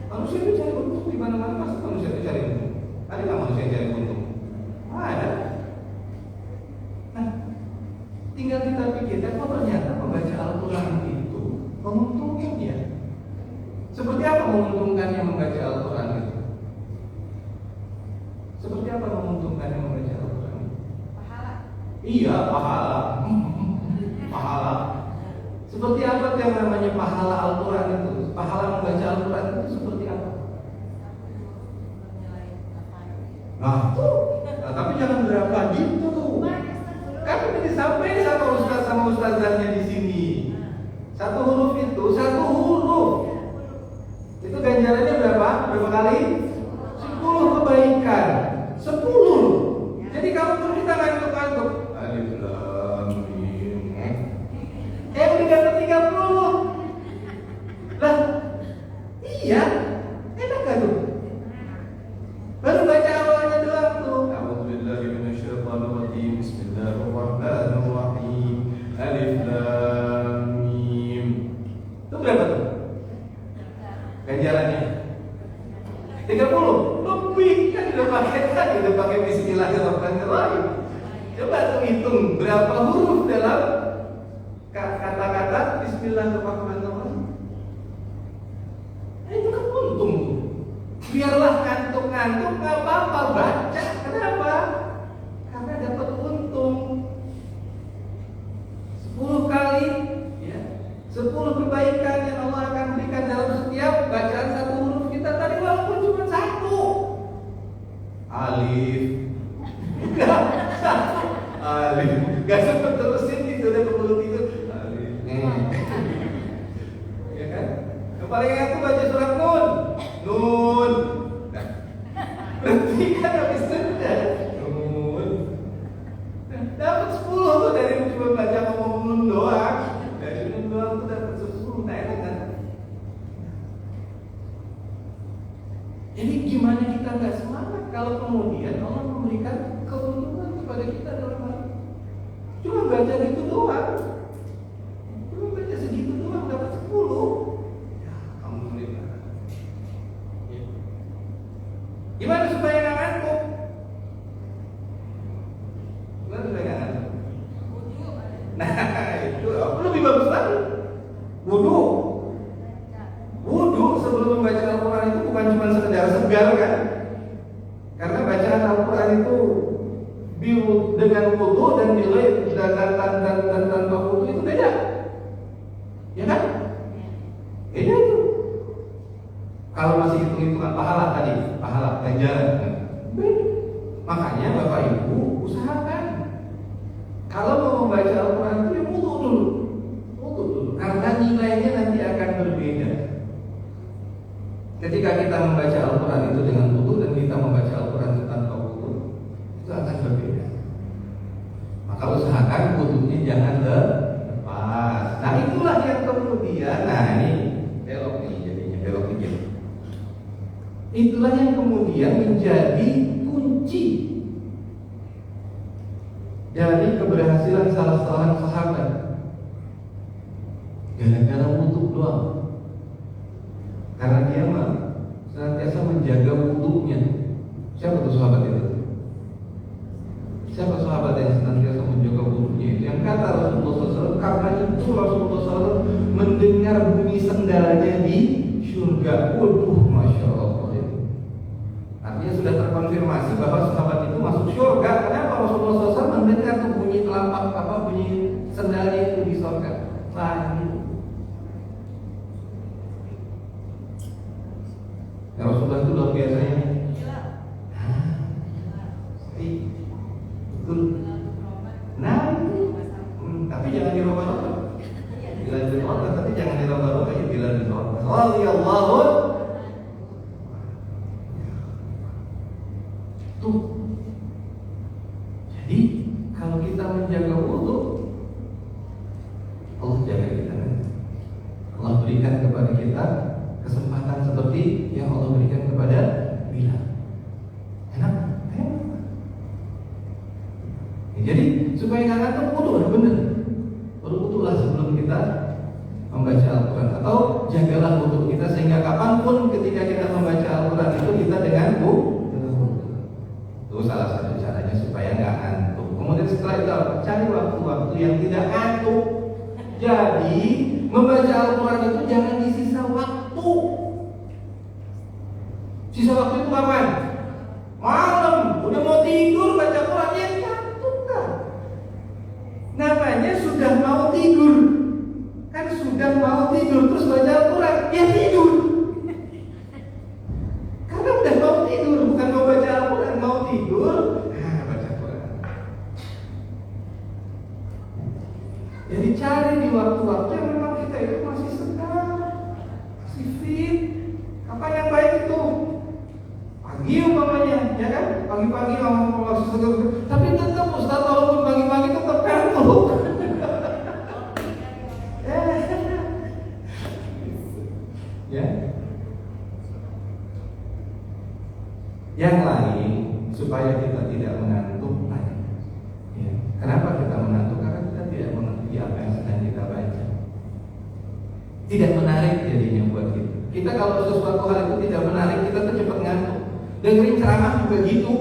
Manusia itu cari untung di mana-mana. Masa manusia itu cari untung? Ada nggak manusia yang cari untung? Ada. Nah, tinggal kita pikirkan, ternyata membaca Al-Quran itu menguntungkan dia. Seperti apa menguntungkannya membaca Al-Quran itu? Seperti apa menguntungkannya membaca Al-Quran itu? Pahala. Iya, pahala. Pahala. Seperti apa yang namanya pahala Al-Quran itu? Pahala membaca Al-Quran itu seperti apa? Nah, tapi jangan berapa gitu. Kan udah disampaikan sama ustazahnya di sini. Satu huruf itu, satu huruf. Itu ganjarannya berapa? Berapa kali? 10 kebaikan. 10. Jadi kalau pun kita ngantuk-ngantuk, alif lam mim. Udah dapat 30. Lah, iya. Enak gak tuh? Baru baca awalnya doang tuh. A'udzubillahi minasyaitonirrajim. Bismillahirrahmanirrahim. Alif lam mim. Itu berapa tuh? Ganjarannya 30 lebih, kan udah pakai Bismillahirrahmanirrahim. Coba tuh hitung berapa huruf dalam kata-kata Bismillahirrahmanirrahim. Itu kan untung tuh. Biarlah ngantuk-ngantuk nggak apa-apa, baca. Kenapa? Karena dapat untung 10 kali, ya. 10 kebaikan yang Allah akan berikan dalam setiap bacaan satu huruf kita tadi, walaupun cuma satu. Alif. Alif. Gak sempet terusin gitu, udah keburu tidur. Alif. Ya kan? Yang paling enak tuh baca surat Nun. Nun. Nah. Berarti kan habis itu Nun. baca gitu doang. Cuma baca segitu doang dapat 10. Ya, alhamdulillah. Ya. Gimana supaya nggak ngantuk? Gimana supaya nggak ngantuk? Nah, itu aku lebih bagus lagi. Wudu sebelum membaca Al-Quran itu bukan cuma sekedar segar kan? Karena bacaan Al-Quran itu dengan wudu dan nilai dan tanpa wudu itu beda, ya kan? Beda itu. Kalau masih hitung-hitungan pahala tadi, pahala ganjaran, beda. Makanya Bapak Ibu usahakan kalau mau membaca Al-Quran itu ya wudu dulu, karena nilainya nanti akan berbeda. Ketika kita membaca Al-Quran itu dengan wudu dan kita membaca Al-Quran itu tanpa wudu, itu akan berbeda. Maka usahakan wudunya jangan lepas. Nah itulah yang kemudian, nah ini belok nih jadinya, belok dikit. Itulah yang kemudian menjadi kunci dari keberhasilan salah seorang sahabat. Gara-gara wudu doang. Karena dia senantiasa menjaga wudunya. Siapa tuh sahabat itu? Siapa sahabat yang senantiasa menjaga wudunya itu? Yang kata Rasulullah SAW, karena itu Rasulullah SAW mendengar bunyi sendalnya di surga. Waduh, Masya Allah itu. Artinya sudah terkonfirmasi bahwa sahabat itu masuk surga. Kenapa Rasulullah SAW mendengar tuh bunyi telapak bunyi sendalnya itu di surga? Ya Rasulullah itu luar biasanya. Betul. Nah, tapi jangan dirobah-robah. Bila dirobah, tapi jangan dirobah-robah ya bila dirobah. Radhiyallahu tuh. Jadi kalau kita menjaga wudu, Allah jaga kita. Allah berikan kepada kita kesempatan seperti yang Allah berikan kepada Bilal. Enak? Jadi supaya nggak ngantuk wudu, benar. Berwudulah sebelum kita membaca Al-Quran, atau jagalah wudu kita sehingga kapanpun ketika kita membaca Al-Quran itu kita dengan wudu. Itu salah satu caranya supaya nggak ngantuk. Kemudian setelah itu cari waktu-waktu yang tidak ngantuk. Jadi membaca Al-Quran itu jangan di sisa waktu. Sisa waktu itu kapan? Malam, udah mau tidur baca Quran ya ngantuk kan? Namanya sudah mau tidur. Kan sudah mau tidur terus baca Al-Quran, ya tidur. Karena udah mau tidur, bukan mau baca Al-Quran, mau tidur. Nah, baca Quran. Jadi cari di waktu-waktu yang memang kita itu masih segar, masih fit. Kapan yang baik itu? Pagi umpamanya, ya kan? Pagi-pagi ngomong masih segar. Tapi tetap Ustaz, walaupun pagi-pagi tetap ngantuk. Ya. Yang lain supaya kita tidak mengantuk. Ya. Kenapa kita mengantuk? Karena kita tidak mengerti apa yang sedang kita baca. Tidak menarik jadinya buat kita. Kita kalau sesuatu hal itu tidak menarik, kita tuh cepat ngantuk. Dengerin ceramah juga gitu.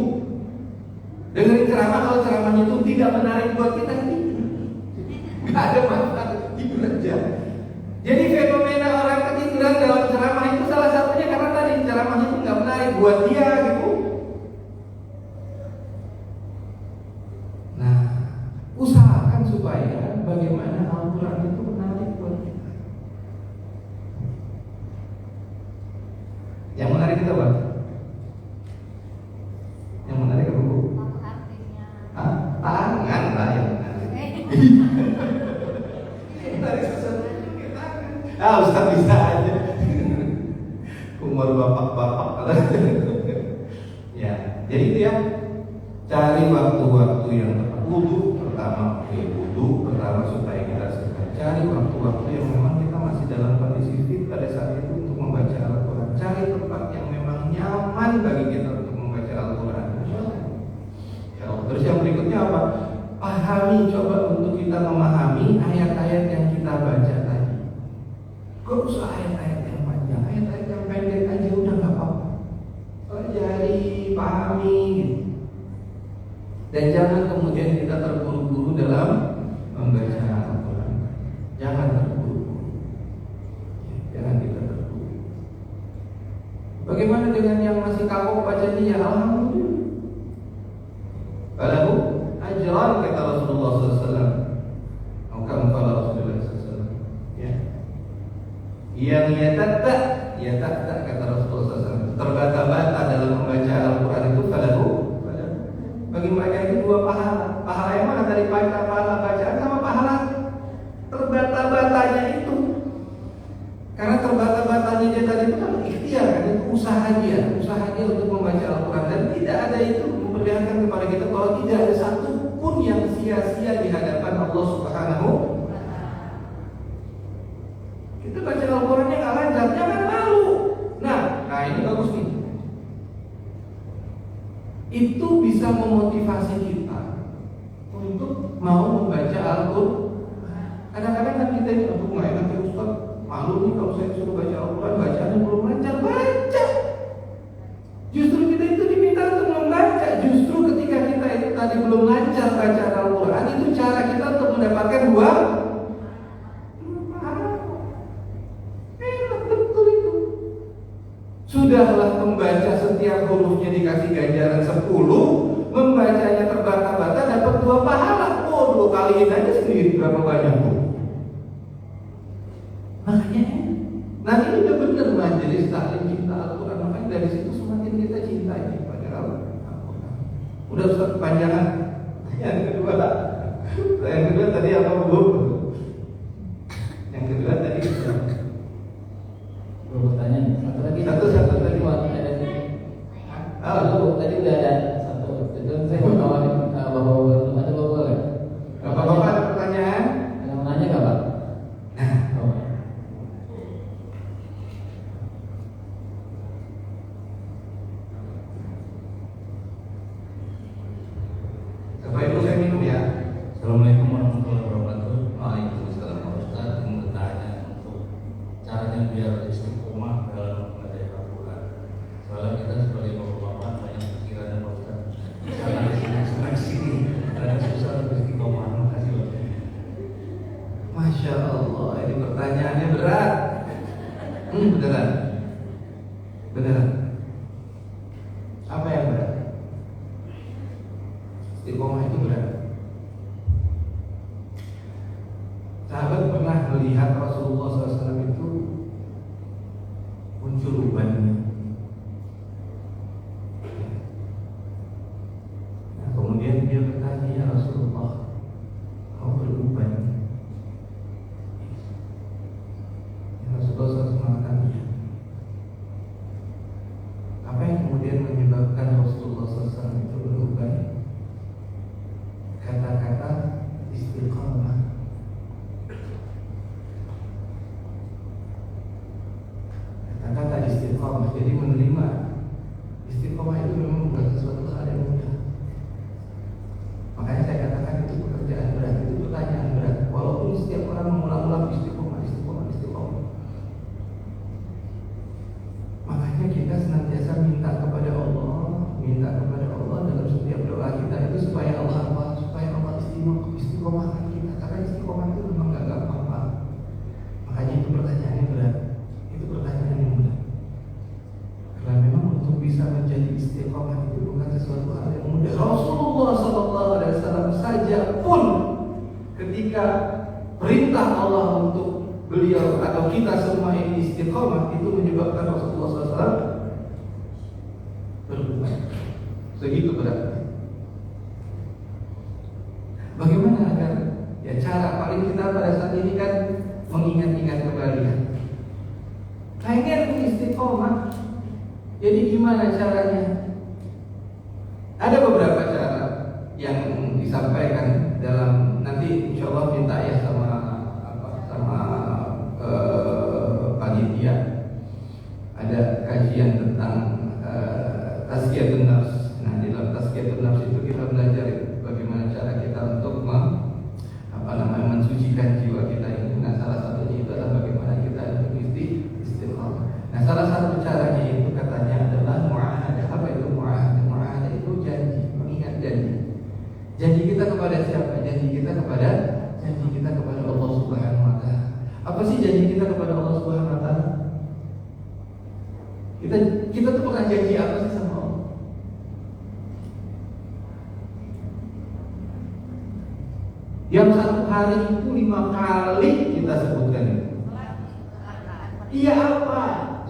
Dengerin ceramah, kalau ceramahnya itu tidak menarik buat kita, nggak ada manfaat, tidur aja. Jadi fenomena orang ketiduran dalam ceramah itu salah satunya karena tadi ceramahnya itu nggak menarik buat dia gitu. Nah, usahakan supaya bagaimana Al-Quran itu menarik buat kita. Yang menarik itu apa? Yang menarik apa Bu? Tangan lah yang menarik. Menarik sesuatu. Ustaz bisa aja. Umur bapak-bapak. Ya, jadi itu ya. Cari waktu-waktu yang tepat. Wudu pertama, wudu pertama supaya kita segar. Cari waktu-waktu yang memang kita masih dalam kondisi fit pada saat itu untuk membaca Al-Quran. Cari tempat yang memang nyaman bagi kita untuk membaca Al-Quran. Terus yang berikutnya apa? pahami, coba untuk kita memahami ayat-ayat yang kita baca tadi. Gak usah ayat-ayat yang panjang, ayat-ayat yang pendek aja udah gak apa-apa. Pelajari, pahami gitu. Dan jangan kemudian kita terburu-buru dalam membaca Al-Quran. Jangan terburu-buru. Jangan kita terburu. Bagaimana dengan yang masih kapok baca dia? Alhamdulillah. Falahu ajran kata Rasulullah SAW. Maka Rasulullah SAW. Ya. Yang yatatta kata Rasulullah SAW. Terbata-bata dalam membaca Al-Quran itu falahu. Bagi mereka itu dua pahala. Pahala yang mana? Dari pahala bacaan sama pahala terbata-batanya itu. Karena terbata-batanya dia tadi itu kan ikhtiar, kan itu usaha dia untuk membaca Al-Quran, dan tidak ada itu memperlihatkan kepada kita bahwa tidak ada satu pun yang sia-sia di hadapan Allah Subhanahu. Kita baca Al-Qurannya nggak lancar, jangan malu. Nah ini bagus nih. Itu bisa memotivasi kita untuk mau membaca Al-Quran. Kadang-kadang kan kita ini aku nggak enak ya Ustaz, malu nih kalau saya suruh baca Al-Quran, bacaannya belum lancar. Baca. Justru kita itu diminta untuk membaca. Justru ketika kita itu tadi belum lancar baca Al-Quran, itu cara kita untuk mendapatkan dua pahala. Enak betul itu. Sudahlah membaca setiap hurufnya dikasih ganjaran 10, membacanya terbata-bata dapat 2 pahala. Oh, 2 kaliin aja sendiri berapa banyak tuh. Makanya nanti udah bener majelis taklim cinta Al-Quran. Makanya dari situ semakin kita cintai pada Al-Quran. Udah Ustaz kepanjangan. Yang kedua tadi apa Bu? Yang kedua tadi pertanyaan satu lagi. Satu tadi ada tadi udah ada satu. Itu saya mau tawarin bapak ada bapak ya? Bapak-bapak ada pertanyaan? Ada mau nanya nggak Pak? Bapak Ibu saya minum ya. Assalamualaikum warahmatullahi wabarakatuh. Waalaikumsalam Pak Ustaz. Ingin bertanya untuk caranya biar istiqomah dalam membaca Al-Quran. Soalnya kita sebagai bapak-bapak banyak pikiran Pak Ustaz. Misalnya di sini ada susah untuk istiqomah. Makasih Pak. Masya Allah, ini pertanyaannya berat. Beneran. Apa yang berat? Istiqomah itu berat. Sahabat pernah melihat Rasulullah SAW itu muncul ubannya. Nah, kemudian dia bertanya, ya Rasulullah, kau beruban? Ya Rasulullah SAW mengatakan, iya. Apa yang kemudian menyebabkan Rasulullah SAW itu beruban? Kata-kata istiqamah. Kata-kata istiqamah. Jadi menerima istiqamah itu memang bukan sesuatu hal yang mudah. Makanya saya katakan itu pekerjaan berat, itu pertanyaan berat. Walaupun setiap orang mengulang-ulang istiqamah. Makanya kita senantiasa minta kepada Allah dalam setiap doa kita itu supaya Allah istiqomahkan kita. Karena istiqomah itu memang gak gampang Pak. Makanya itu pertanyaannya berat. Itu pertanyaan yang berat. Karena memang untuk bisa menjadi istiqomah itu bukan sesuatu hal yang mudah. Rasulullah SAW saja pun ketika perintah Allah untuk beliau atau kita semua ini istiqomah, itu menyebabkan Rasulullah SAW berubah. Segitu berat. Bagaimana agar cara paling kita pada saat ini kan mengingat-ingat kembali kan. Pengen istiqomah. Jadi gimana caranya? Ada beberapa cara yang disampaikan dalam, nanti insya Allah minta ya sama panitia. Ada kajian tentang tazkiyatun nafs. Nah, di dalam tazkiyatun nafs itu kita belajar bagaimana cara kita untuk Janji kita kepada siapa? Janji kita kepada Allah Subhanahu wa taala. Apa sih janji kita kepada Allah Subhanahu wa taala? Kita tuh pernah janji apa sih sama Allah? Yang satu hari itu 5 kali kita sebutkan itu. Iya apa?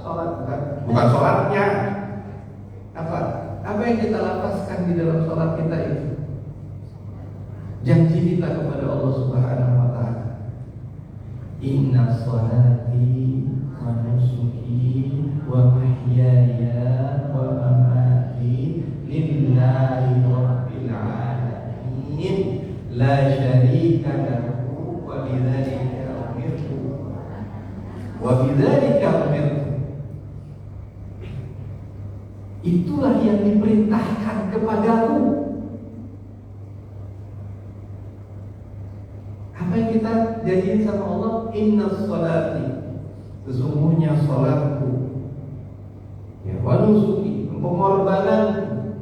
Sholat bukan sholatnya. Apa yang kita lapaskan di dalam sholat kita itu? Janji kita kepada Allah Subhanahu wa taala. Inna sholati wa nusuki wa mahyaya wa mamati lillahi rabbil alamin la syarika lahu wa bidzalika umirtu. Itulah yang diperintahkan kepadaku. Apa yang kita janjiin sama Allah? Inna sholati, sesungguhnya sholatku, ya, wa nusuki, pengorbananku,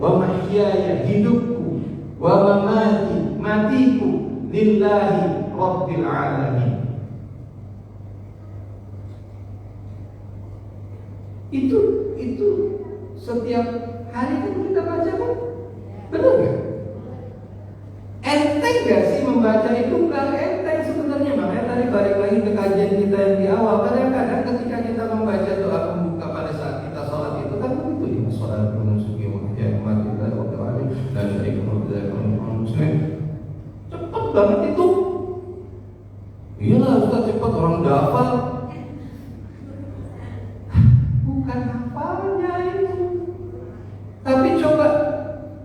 wa mahyaya, hidupku, wa mamati, matiku, lillahi rabbil alamin. Itu setiap hari kan kita baca kan? Benar gak? Enteng gak sih membaca itu? Gak enteng sebenarnya. Makanya tadi balik lagi ke kajian kita yang di awal. Kadang-kadang ketika kita membaca doa pembuka pada saat kita sholat itu kan begitu. Inna sholati wa nusuki wa mahyaya wa mamati lillahi rabbil alamin la syarika lahu wa bidzalika umirtu. Cepat banget itu. Iyalah Ustaz, cepat, orang udah hafal. Bukan hafalnya itu. Tapi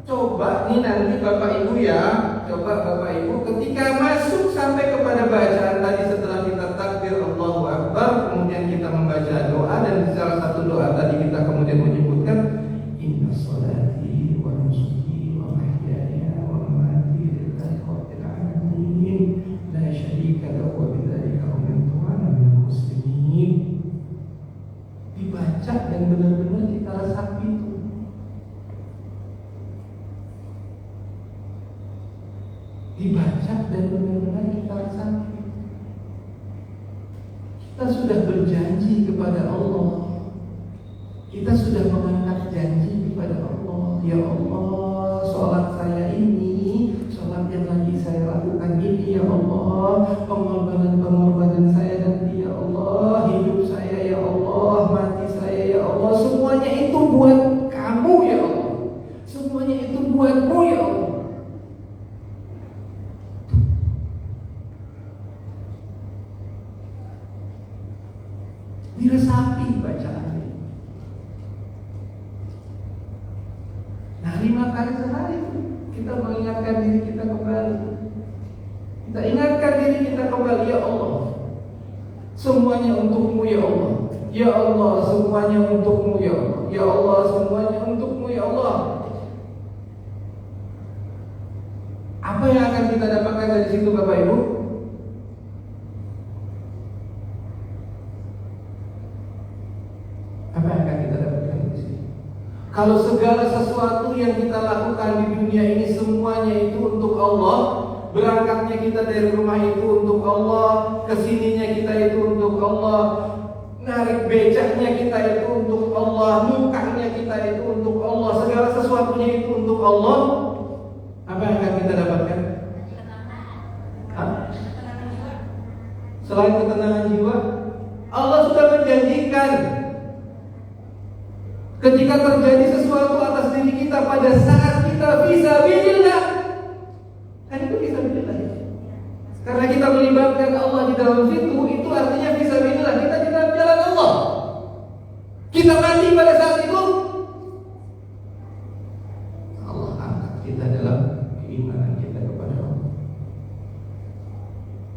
coba nih nanti Bapak Ibu ya, coba Bapak Ibu ketika masuk sampai kepada bacaan tadi setelah kita takbir Allahu Akbar, kemudian kita membaca doa, dan di salah satu doa tadi kita kemudian menyebutkan inna sholati wa nusuki wa mahyaya wa mamati lillahi rabbil alamin la syarika lahu wa bidzalika umirtu wa ana minal muslimin. Dibaca dan benar-benar kita resapi itu. Dibaca dan benar-benar kita resapi. Kita sudah berjanji kepada Allah. Kita sudah mengangkat janji kepada Allah. Ya Allah, sholat saya ini, sholat yang lagi saya lakukan ini, ya Allah, pengorbanan saya nanti, ya Allah, hidup saya, ya Allah, mati saya, ya Allah, semuanya itu buat kamu, ya Allah. Semuanya itu buatmu, ya Allah. Diresapi bacaannya. Nah, 5 kali sehari kita mengingatkan diri kita kembali. Kita ingatkan diri kita kembali, ya Allah, semuanya untukmu, ya Allah. Ya Allah, semuanya untukmu, ya Allah. Ya Allah, semuanya untukmu, ya Allah. Apa yang akan kita dapatkan dari situ, Bapak Ibu? Apa yang akan kita dapatkan dari situ? Kalau segala sesuatu yang kita lakukan di dunia ini semuanya itu untuk Allah, berangkatnya kita dari rumah itu untuk Allah, kesininya kita itu untuk Allah, narik becaknya kita itu untuk Allah, mukanya kita itu untuk Allah, segala sesuatunya itu untuk Allah. Apa yang akan kita dapatkan? Selain ketenangan jiwa, Allah sudah menjanjikan ketika terjadi sesuatu atas diri kita pada saat kita fisabilillah, kan itu fisabilillah. Karena kita melibatkan Allah di dalam situ, itu artinya fisabilillah, kita di dalam jalan Allah. Kita mati pada saat itu, Allah angkat kita dalam keimanan kita kepada Allah.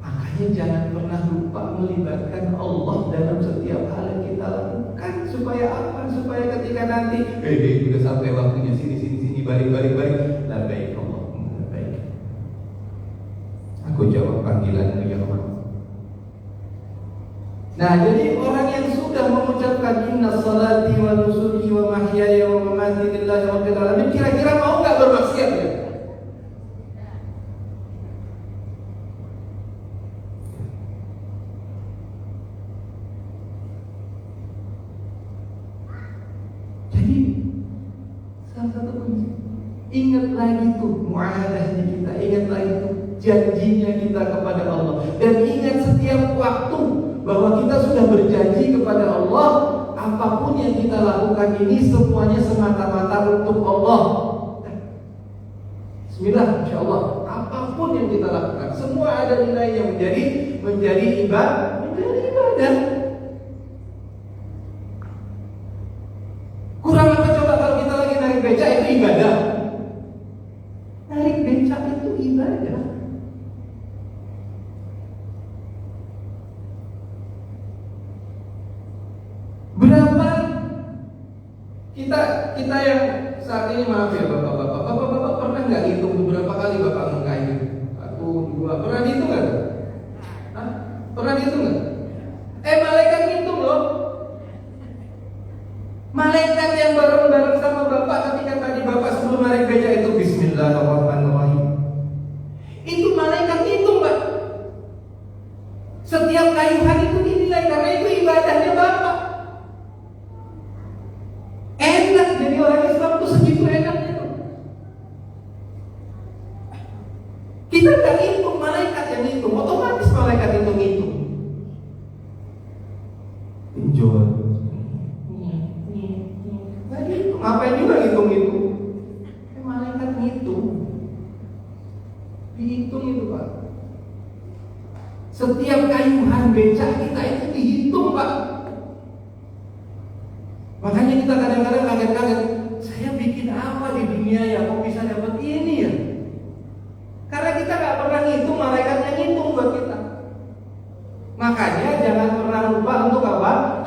Makanya jangan pernah lupa melibatkan Allah dalam setiap hal yang kita lakukan. Supaya apa? Supaya ketika nanti sudah sampai waktunya, sini balik. Labbaik Allahumma labbaik. Aku jawab panggilanmu, ya Allah. Nah, jadi orang yang sudah mengucapkan inna sholati wa nusuki wa mahyaya wa mamati lillahi rabbil alamin, kira-kira mau enggak bermaksiat ya? lagi tuh muahadahnya kita, ingat lagi tuh janjinya kita kepada Allah, dan ingat setiap waktu bahwa kita sudah berjanji kepada Allah, apapun yang kita lakukan ini semuanya semata-mata untuk Allah. Bismillah, insya Allah. Apapun yang kita lakukan, semua ada nilainya menjadi ibadah. Kurang apa coba kalau kita lagi narik beca itu ibadah? Narik beca itu ibadah. Berapa kita yang saat ini, maaf ya bapak pernah nggak hitung beberapa kali bapak mengkaji? Aku dua, pernah dihitung nggak? Pernah dihitung nggak? Malaikat ngitung loh. Malaikat yang bareng-bareng sama bapak ketika tadi bapak sebelum narik beca itu Bismillahirrahmanirrahim. Itu malaikat ngitung, Pak. Setiap kayuhan itu dinilai karena itu ibadahnya bapak. Enak jadi orang Islam tuh segitu enaknya tuh. Kita nggak ngitung, malaikat yang ngitung. Otomatis malaikat itu ngitung. Enjoy. Ngapain juga ngitung itu? Malaikat ngitung. Dihitung itu, Pak. Setiap kayuhan beca kita itu dihitung, Pak. Makanya kita kadang-kadang kaget-kaget, saya bikin apa di dunia ya, kok bisa dapat ini ya? Karena kita gak pernah ngitung, malaikatnya ngitung buat kita. Makanya jangan pernah lupa untuk apa?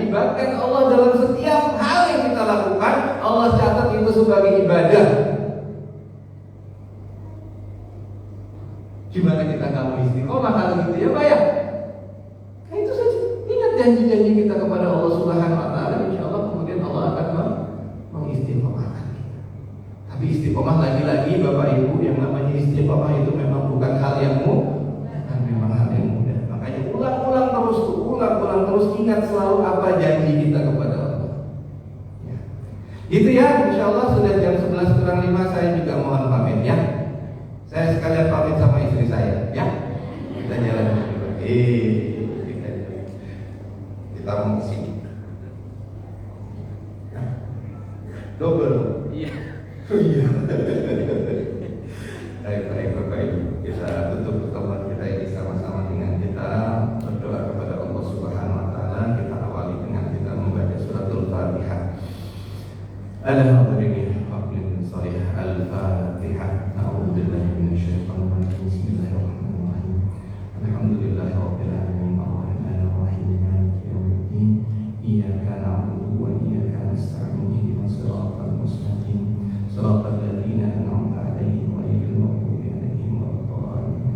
Libatkan Allah dalam setiap hal yang kita lakukan. Allah catat itu sebagai ibadah. Gimana kita gak mau istiqomah kalau gitu ya, Pak ya? Nah, itu saja. Ingat janji-janji kita kepada Allah Subhanahu wa taala, insyaallah kemudian Allah akan mengistiqomahkan kita. Tapi istiqomah lagi-lagi Bapak Ibu, yang namanya istiqomah itu memang bukan hal yang mudah, memang hal yang mudah. Makanya ulang-ulang terus ingat selalu apa janji kita kepada Allah. Ya. Gitu ya, insyaallah sudah jam 11:05, saya juga mohon pamit ya. Saya sekalian pamit sama istri saya ya. Kita jalan dulu. Kita mau kesini. Double. Iya. Iya. Baik Bapak Ibu, kita tutup pertemuan kita ini sama-sama dengan kita berdoa kepada Allah Subhanahu wa taala. Kita awali dengan kita membaca suratul Fatihah. Alhamdulillah rabbil alamin. Al-Fatihah. A'udzubillahi minasyaitonir rajim. Bismillahirrahmanirrahim. Alhamdulillahi rabbil alamin. Arrahmanir rahim. Maliki yaumiddin. Iyyaka na'budu wa iyyaka nasta'in. Ihdinas siratal mustaqim. Siratal ladzina an'amta 'alaihim ghairil maghdubi 'alaihim waladdallin.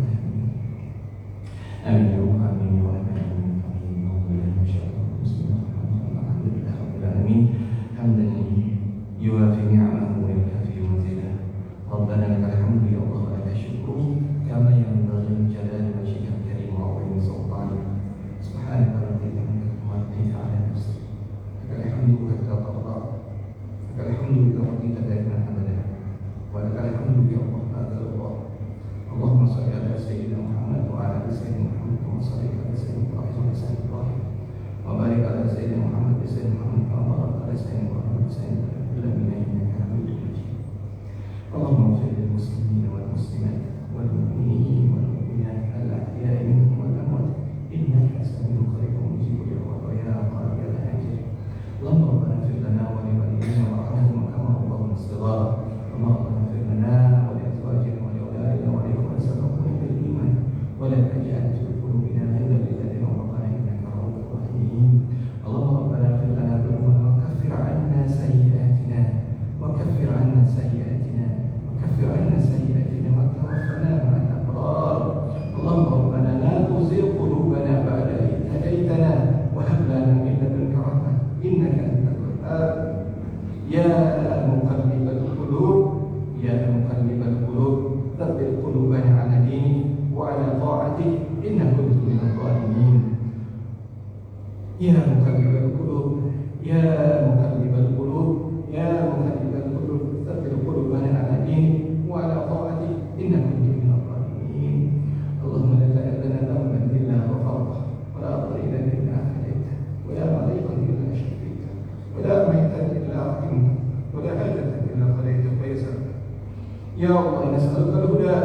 Ya Allah, inna nas'aluka al-huda.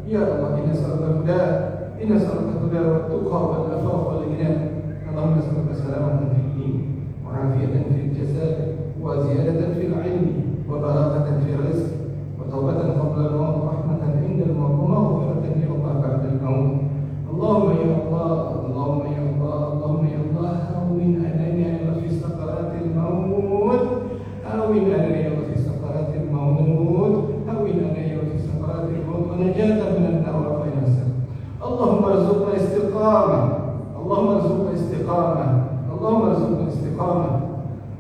Ya Allah, inna nas'aluka al-huda. Inna nas'aluka al-huda wa tuqa wal afaf wal ghina. Allahumma nas'aluka salamatan fid din wa afiyatan fil jasad wa ziyadatan fil ilmi wa barakatan fil rizq wa tawbatan qabla al-maut wa rahmatan 'inda al-maut wa maghfiratan ya Allah ba'da al-maut. Allahumma ya Allah, Allahumma ya Allah, Allahumma ya Allah, hawwin 'alaina fi sakaratil maut. Hawwin 'alaina fi sakaratil maut. Hawwin 'alaina fi sakaratil maut wa najatan minan nar wa min as-sab. Allahumma arzuqna istiqamah. Allahumma arzuqna istiqamah. Allahumma arzuqna istiqamah.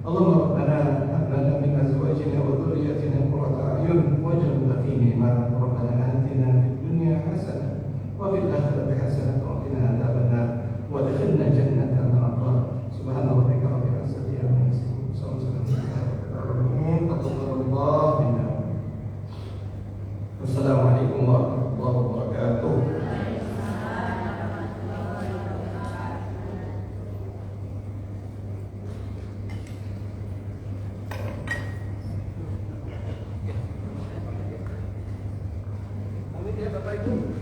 Allahumma rabbana hab lana min azwajina wa dhurriyyatina qurrata a'yun waj'alna muttaqina imama. Rabbana atina fid dunya hasanah wa fil akhirati hasanah wa qina adzaban nar wa adkhilna jannata ma'al subhana rabbika rabbil izzati amma yasifun. Wassalamualaikum warahmatullahi wabarakatuh. Amin ya Bapak Ibu.